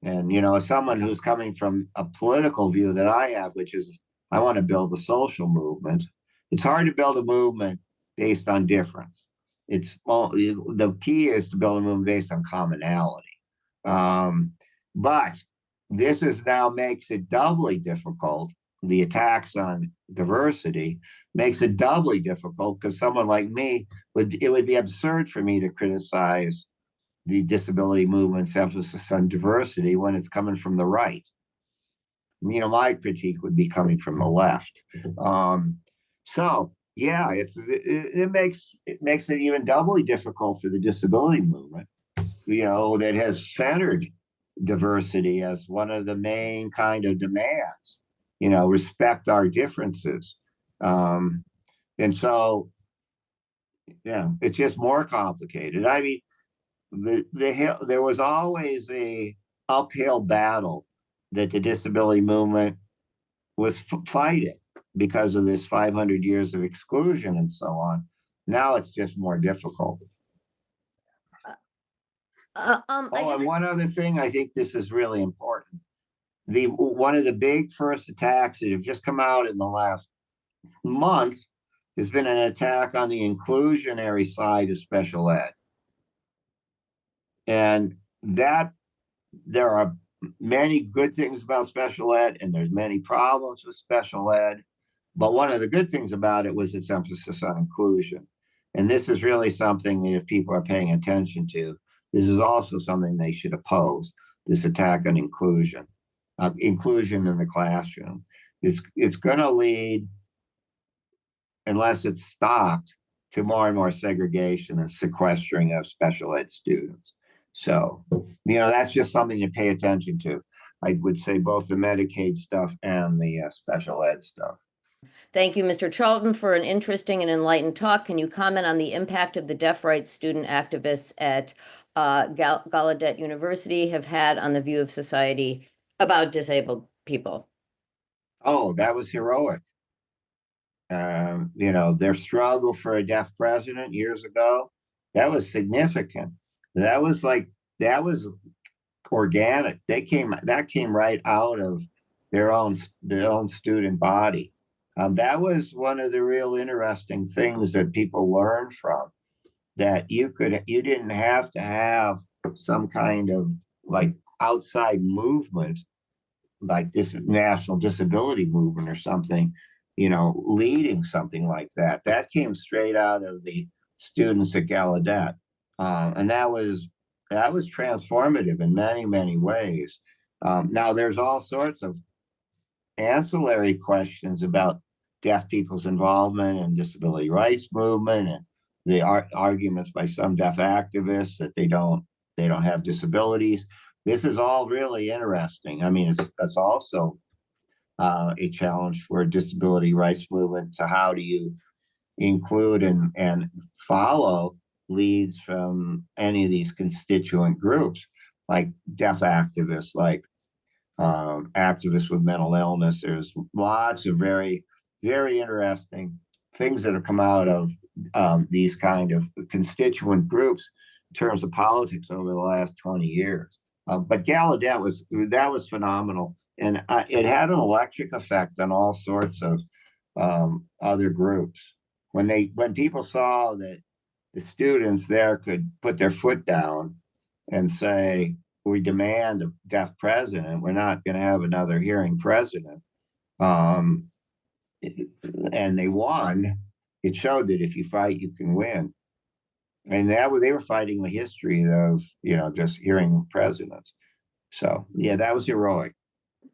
And, as someone who's coming from a political view that I have, which is I want to build a social movement, it's hard to build a movement based on difference. The key is to build a movement based on commonality. But this now makes it doubly difficult. The attacks on diversity makes it doubly difficult because someone like me it would be absurd for me to criticize the disability movement's emphasis on diversity when it's coming from the right. My critique would be coming from the left. So yeah, it makes it even doubly difficult for the disability movement, that has centered diversity as one of the main kind of demands. Respect our differences. And so, it's just more complicated. I mean, there was always a uphill battle that the disability movement was fighting because of this 500 years of exclusion and so on. Now it's just more difficult. And one other thing, I think this is really important. One of the big first attacks that have just come out in the last month has been an attack on the inclusionary side of special ed. And that there are many good things about special ed, and there's many problems with special ed. But one of the good things about it was its emphasis on inclusion. And this is really something that if people are paying attention to, this is also something they should oppose, this attack on inclusion. Inclusion in the classroom. It's going to lead, unless it's stopped, to more and more segregation and sequestering of special ed students. So, that's just something to pay attention to. I would say both the Medicaid stuff and the special ed stuff. Thank you, Mr. Charlton, for an interesting and enlightened talk. Can you comment on the impact of the deaf rights student activists at Gallaudet University have had on the view of society about disabled people? Oh, that was heroic. Their struggle for a deaf president years ago, that was significant. That was organic. That came right out of their own student body. That was one of the real interesting things that people learned from, that you didn't have to have some kind of outside movement like this national disability movement or something, leading something like that. That came straight out of the students at Gallaudet. And that was transformative in many, many ways. Now there's all sorts of ancillary questions about deaf people's involvement in disability rights movement, and the arguments by some deaf activists that they don't have disabilities. This is all really interesting. I mean, it's also a challenge for disability rights movement to how do you include and follow leads from any of these constituent groups, like deaf activists, like activists with mental illness. There's lots of very, very interesting things that have come out of these kind of constituent groups in terms of politics over the last 20 years. But Gallaudet was phenomenal, and it had an electric effect on all sorts of other groups. When people saw that the students there could put their foot down and say, we demand a deaf president, we're not going to have another hearing president, and they won, it showed that if you fight, you can win. And they were fighting the history of, just hearing presidents. So, yeah, that was heroic.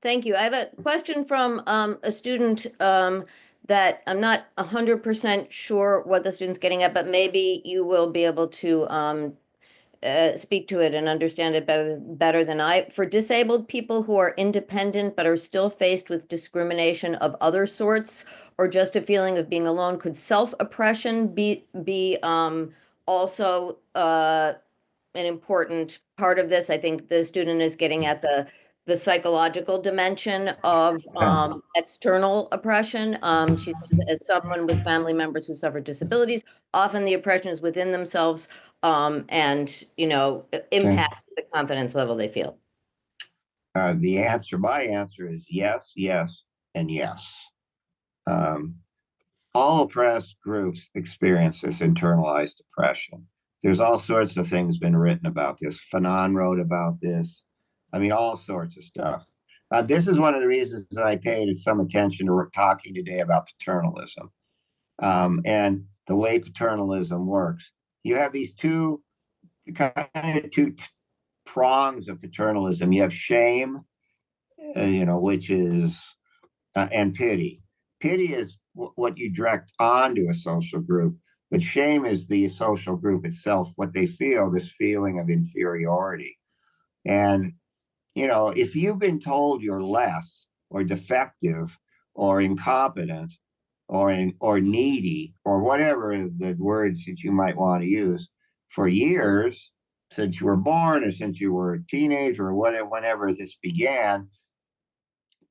Thank you. I have a question from a student that I'm not 100% sure what the student's getting at, but maybe you will be able to speak to it and understand it better than I. For disabled people who are independent but are still faced with discrimination of other sorts, or just a feeling of being alone, could self-oppression be also an important part of this? I think the student is getting at the psychological dimension of external oppression. She says, as someone with family members who suffer disabilities, often the oppression is within themselves, and impacts the confidence level they feel. My answer is yes, yes, and yes. All oppressed groups experience this internalized oppression. There's all sorts of things been written about this. Fanon wrote about this. I mean, all sorts of stuff. This is one of the reasons that I paid some attention to talking today about paternalism, and the way paternalism works. You have these two prongs of paternalism. You have shame, which is and pity. Pity is what you direct onto a social group, but shame is the social group itself, what they feel, this feeling of inferiority. And, if you've been told you're less or defective or incompetent or needy or whatever the words that you might want to use for years, since you were born or since you were a teenager or whatever, whenever this began,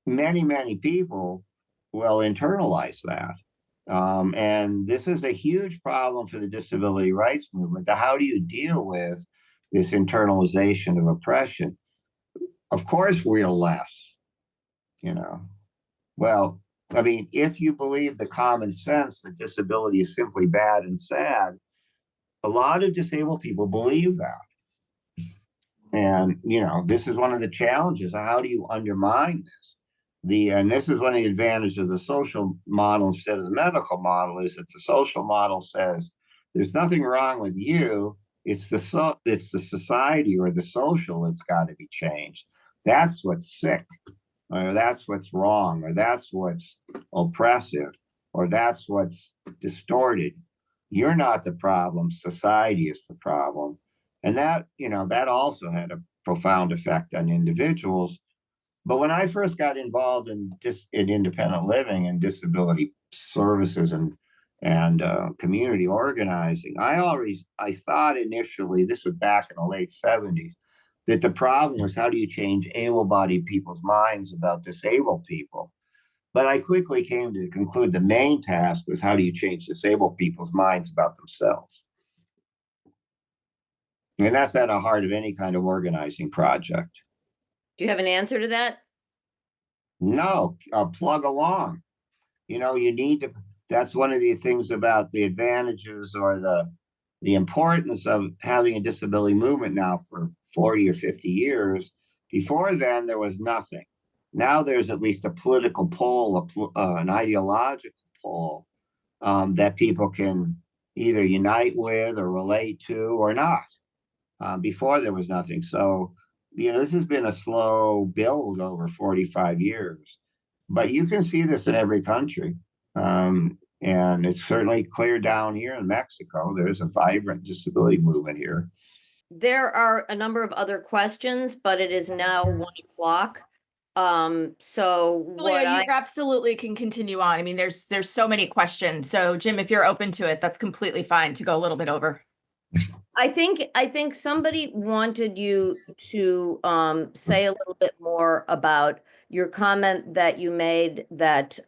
many people will internalize that. And this is a huge problem for the disability rights movement. How do you deal with this internalization of oppression? Of course, we're less, Well, I mean, if you believe the common sense that disability is simply bad and sad, a lot of disabled people believe that. And, this is one of the challenges. How do you undermine this? And this is one of the advantages of the social model instead of the medical model, is that the social model says there's nothing wrong with you. It's the society or the social that's got to be changed. That's what's sick, or that's what's wrong, or that's what's oppressive, or that's what's distorted. You're not the problem. Society is the problem. And that also had a profound effect on individuals. But when I first got involved in independent living and disability services and community organizing, I thought initially, this was back in the late 70s, that the problem was, how do you change able-bodied people's minds about disabled people? But I quickly came to conclude the main task was, how do you change disabled people's minds about themselves? And that's at the heart of any kind of organizing project. Do you have an answer to that? No, plug along. You need to. That's one of the things about the advantages or the importance of having a disability movement now for 40 or 50 years. Before then, there was nothing. Now there's at least a political pole, an ideological pole, that people can either unite with or relate to or not. Before there was nothing. So, this has been a slow build over 45 years, but you can see this in every country. And it's certainly clear down here in Mexico. There's a vibrant disability movement here. There are a number of other questions, but it is now 1:00. So Julia, you absolutely can continue on. I mean, there's so many questions. So Jim, if you're open to it, that's completely fine to go a little bit over. I think somebody wanted you to say a little bit more about your comment that you made that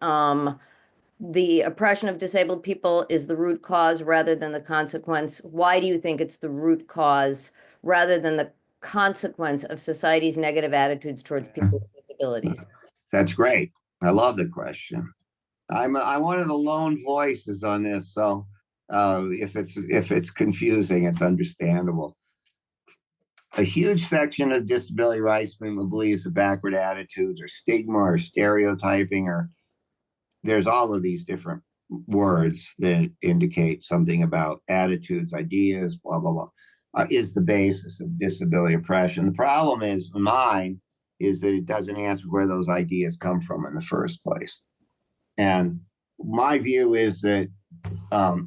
the oppression of disabled people is the root cause rather than the consequence. Why do you think it's the root cause rather than the consequence of society's negative attitudes towards people with disabilities? That's great. I love the question. I'm one of the lone voices on this, so if it's confusing, it's understandable. A huge section of disability rights movement believes that backward attitudes or stigma or stereotyping, or there's all of these different words that indicate something about attitudes, ideas, blah, blah, blah, is the basis of disability oppression. The problem is mine is that it doesn't answer where those ideas come from in the first place. And my view is that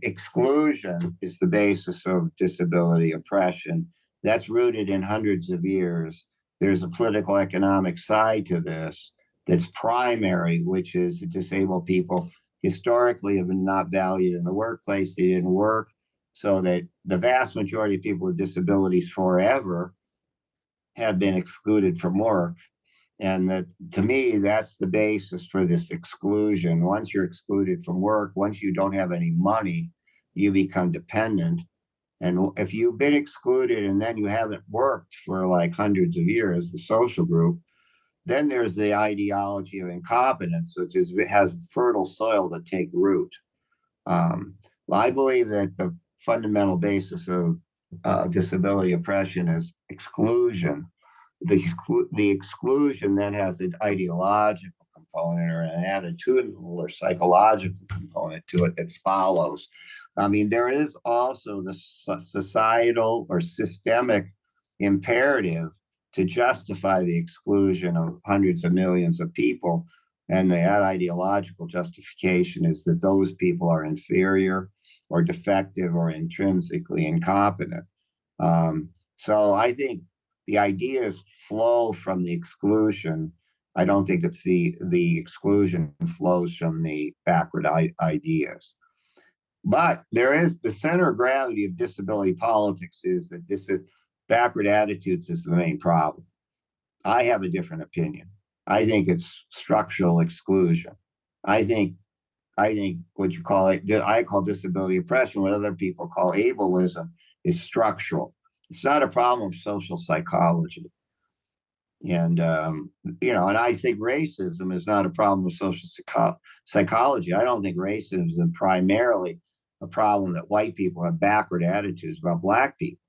exclusion is the basis of disability oppression. That's rooted in hundreds of years. There's a political economic side to this that's primary, which is that disabled people historically have been not valued in the workplace. They didn't work, so that the vast majority of people with disabilities forever have been excluded from work. And that, to me, that's the basis for this exclusion. Once you're excluded from work, once you don't have any money, you become dependent. And if you've been excluded and then you haven't worked for like hundreds of years, the social group, then there's the ideology of incompetence, which is, it has fertile soil to take root. Well, I believe that the fundamental basis of disability oppression is exclusion. The exclusion then has an ideological component or an attitudinal or psychological component to it that follows. I mean, there is also the societal or systemic imperative to justify the exclusion of hundreds of millions of people. And that ideological justification is that those people are inferior or defective or intrinsically incompetent. So I think the ideas flow from the exclusion. I don't think it's the exclusion flows from the backward ideas. But there is the center of gravity of disability politics is that this is backward attitudes is the main problem. I have a different opinion. I think it's structural exclusion. I think what you call it, I call disability oppression, what other people call ableism, is structural. It's not a problem of social psychology. And, and I think racism is not a problem of social psychology. I don't think racism is primarily a problem that white people have backward attitudes about black people.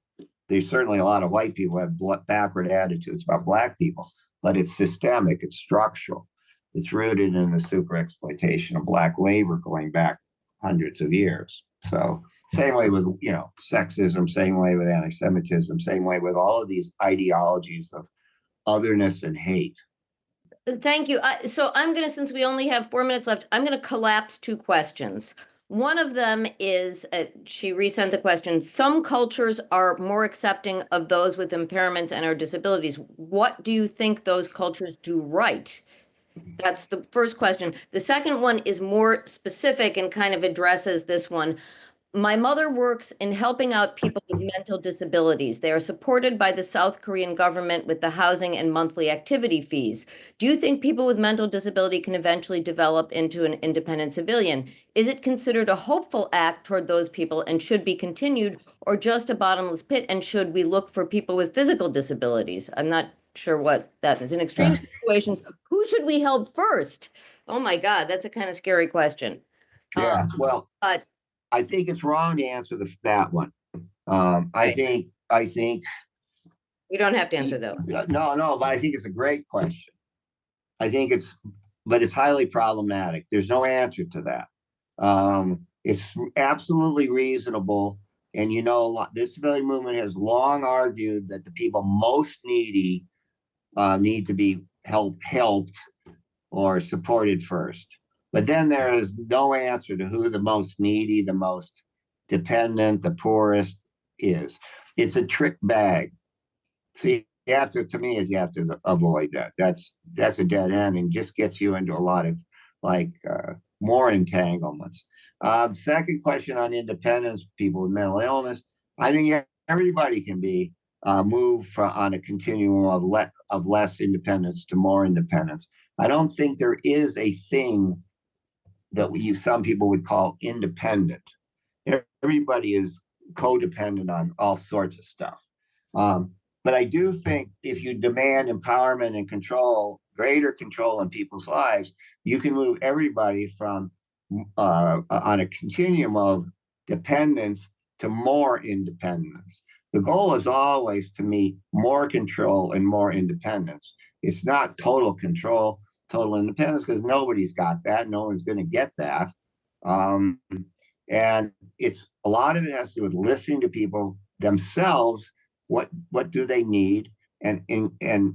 There's certainly a lot of white people have backward attitudes about black people, but it's systemic, it's structural. It's rooted in the super exploitation of black labor going back hundreds of years. So same way with, sexism, same way with anti-Semitism, same way with all of these ideologies of otherness and hate. Thank you. So I'm going to, since we only have 4 minutes left, I'm going to collapse 2 questions. One of them is, she resent the question, some cultures are more accepting of those with impairments and or disabilities. What do you think those cultures do right? That's the first question. The second one is more specific and kind of addresses this one. My mother works in helping out people with mental disabilities. They are supported by the South Korean government with the housing and monthly activity fees. Do you think people with mental disability can eventually develop into an independent civilian? Is it considered a hopeful act toward those people and should be continued, or just a bottomless pit? And should we look for people with physical disabilities? I'm not sure what that is. In extreme situations, who should we help first? Oh my God, that's a kind of scary question. Yeah, well, but I think it's wrong to answer that one. I think you don't have to answer though. No, but I think it's a great question. But it's highly problematic. There's no answer to that. It's absolutely reasonable. And the disability movement has long argued that the people most needy need to be helped or supported first. But then there is no answer to who the most needy, the most dependent, the poorest is. It's a trick bag. So you have to avoid that. That's a dead end and just gets you into a lot of more entanglements. Second question on independence, people with mental illness. I think everybody can be moved on a continuum of less independence to more independence. I don't think there is a thing that some people would call independent. Everybody is codependent on all sorts of stuff. But I do think if you demand empowerment and control, greater control in people's lives, you can move everybody from on a continuum of dependence to more independence. The goal is always to meet more control and more independence. It's not total control, total independence, because nobody's got that. No one's going to get that. Um, and it's a lot of it has to do with listening to people themselves. What do they need, and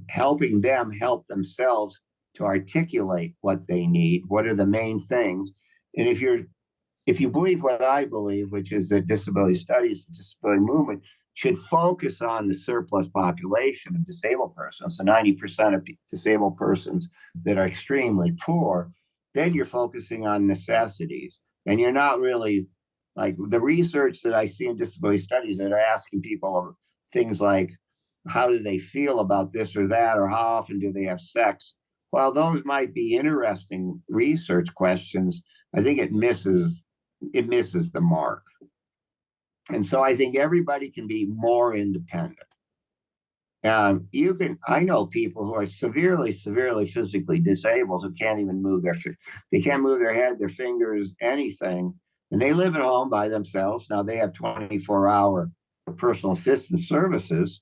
helping them help themselves to articulate what they need. What are the main things? And if you believe what I believe, which is that disability studies, the disability movement should focus on the surplus population of disabled persons, the 90% of disabled persons that are extremely poor, then you're focusing on necessities. And you're not really like the research that I see in disability studies that are asking people things like, how do they feel about this or that, or how often do they have sex? While those might be interesting research questions, I think it misses the mark. And so I think everybody can be more independent. I know people who are severely physically disabled who can't even they can't move their head, their fingers, anything. And they live at home by themselves. Now they have 24-hour personal assistance services,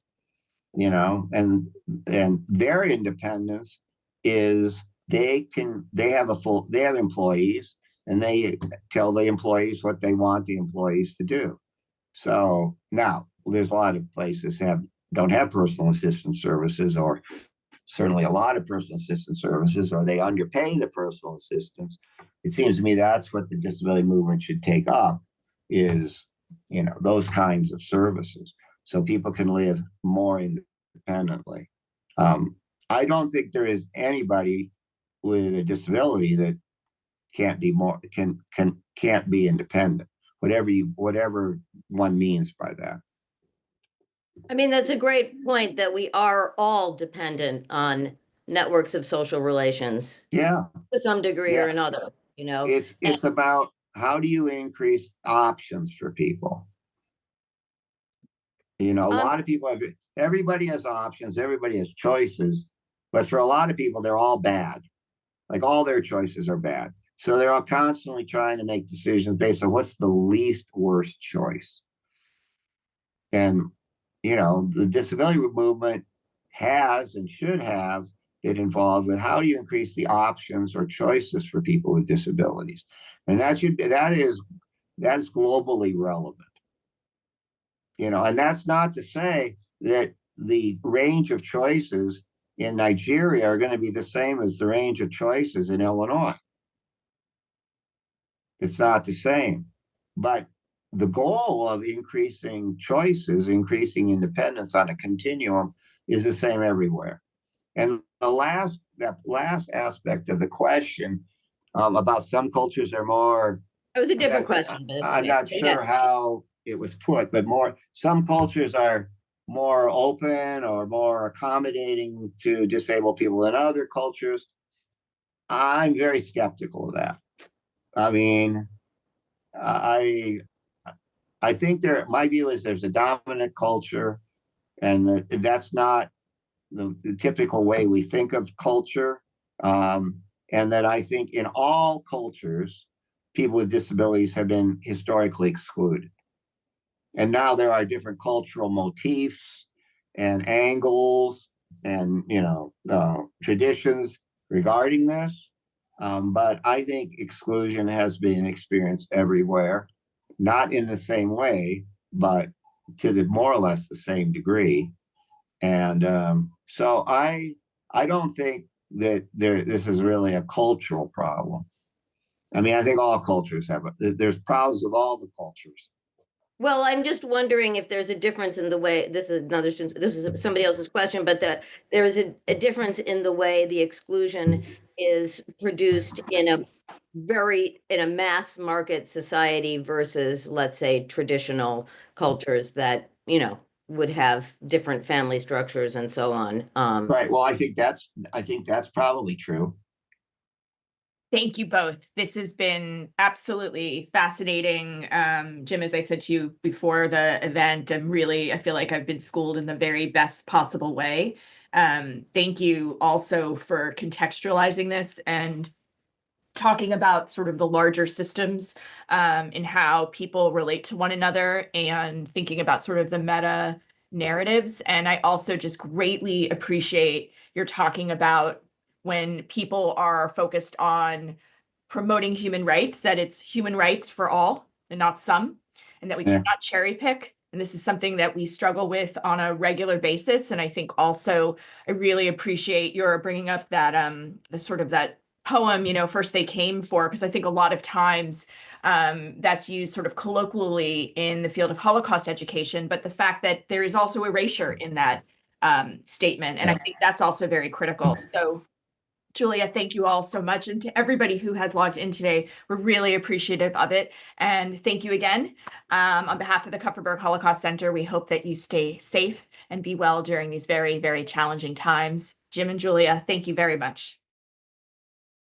and their independence is they have employees, and they tell the employees what they want the employees to do. So now there's a lot of places don't have personal assistance services, or certainly a lot of personal assistance services, or they underpay the personal assistants. It seems to me that's what the disability movement should take up is, those kinds of services so people can live more independently. I don't think there is anybody with a disability that can't be independent, whatever one means by that. I mean, that's a great point that we are all dependent on networks of social relations Yeah, to some degree or yeah. another, It's about how do you increase options for people? A lot of people everybody has options, everybody has choices, but for a lot of people, they're all bad. Like all their choices are bad. So they're all constantly trying to make decisions based on what's the least worst choice. And, the disability movement has and should have been involved with how do you increase the options or choices for people with disabilities. And that is globally relevant. And that's not to say that the range of choices in Nigeria are going to be the same as the range of choices in Illinois. It's not the same. But the goal of increasing choices, increasing independence on a continuum is the same everywhere. And that last aspect of the question about some cultures are more. It was a different question. But I'm not sure yes. how it was put, but some cultures are more open or more accommodating to disabled people than other cultures. I'm very skeptical of that. I mean, I think my view is there's a dominant culture, and that's not the typical way we think of culture. And that I think in all cultures, people with disabilities have been historically excluded. And now there are different cultural motifs and angles and, traditions regarding this. But I think exclusion has been experienced everywhere, not in the same way, but to the more or less the same degree. And so I don't think that this is really a cultural problem. I mean, I think all cultures have there's problems with all the cultures. Well, I'm just wondering if there's a difference in the way, this is somebody else's question, but there is a difference in the way the exclusion is produced in a mass market society versus, let's say, traditional cultures that, would have different family structures and so on. Right. Well, I think that's probably true. Thank you both. This has been absolutely fascinating. Jim, as I said to you before the event, I feel like I've been schooled in the very best possible way. Thank you also for contextualizing this and talking about sort of the larger systems and how people relate to one another and thinking about sort of the meta narratives. And I also just greatly appreciate your talking about when people are focused on promoting human rights, that it's human rights for all and not some, and that we Yeah. cannot cherry pick. And this is something that we struggle with on a regular basis. And I think also I really appreciate your bringing up that the sort of that poem, First They Came For, because I think a lot of times that's used sort of colloquially in the field of Holocaust education, but the fact that there is also erasure in that statement. And I think that's also very critical. So Julia, thank you all so much. And to everybody who has logged in today, we're really appreciative of it. And thank you again. On behalf of the Kupferberg Holocaust Center, we hope that you stay safe and be well during these very, very challenging times. Jim and Julia, thank you very much.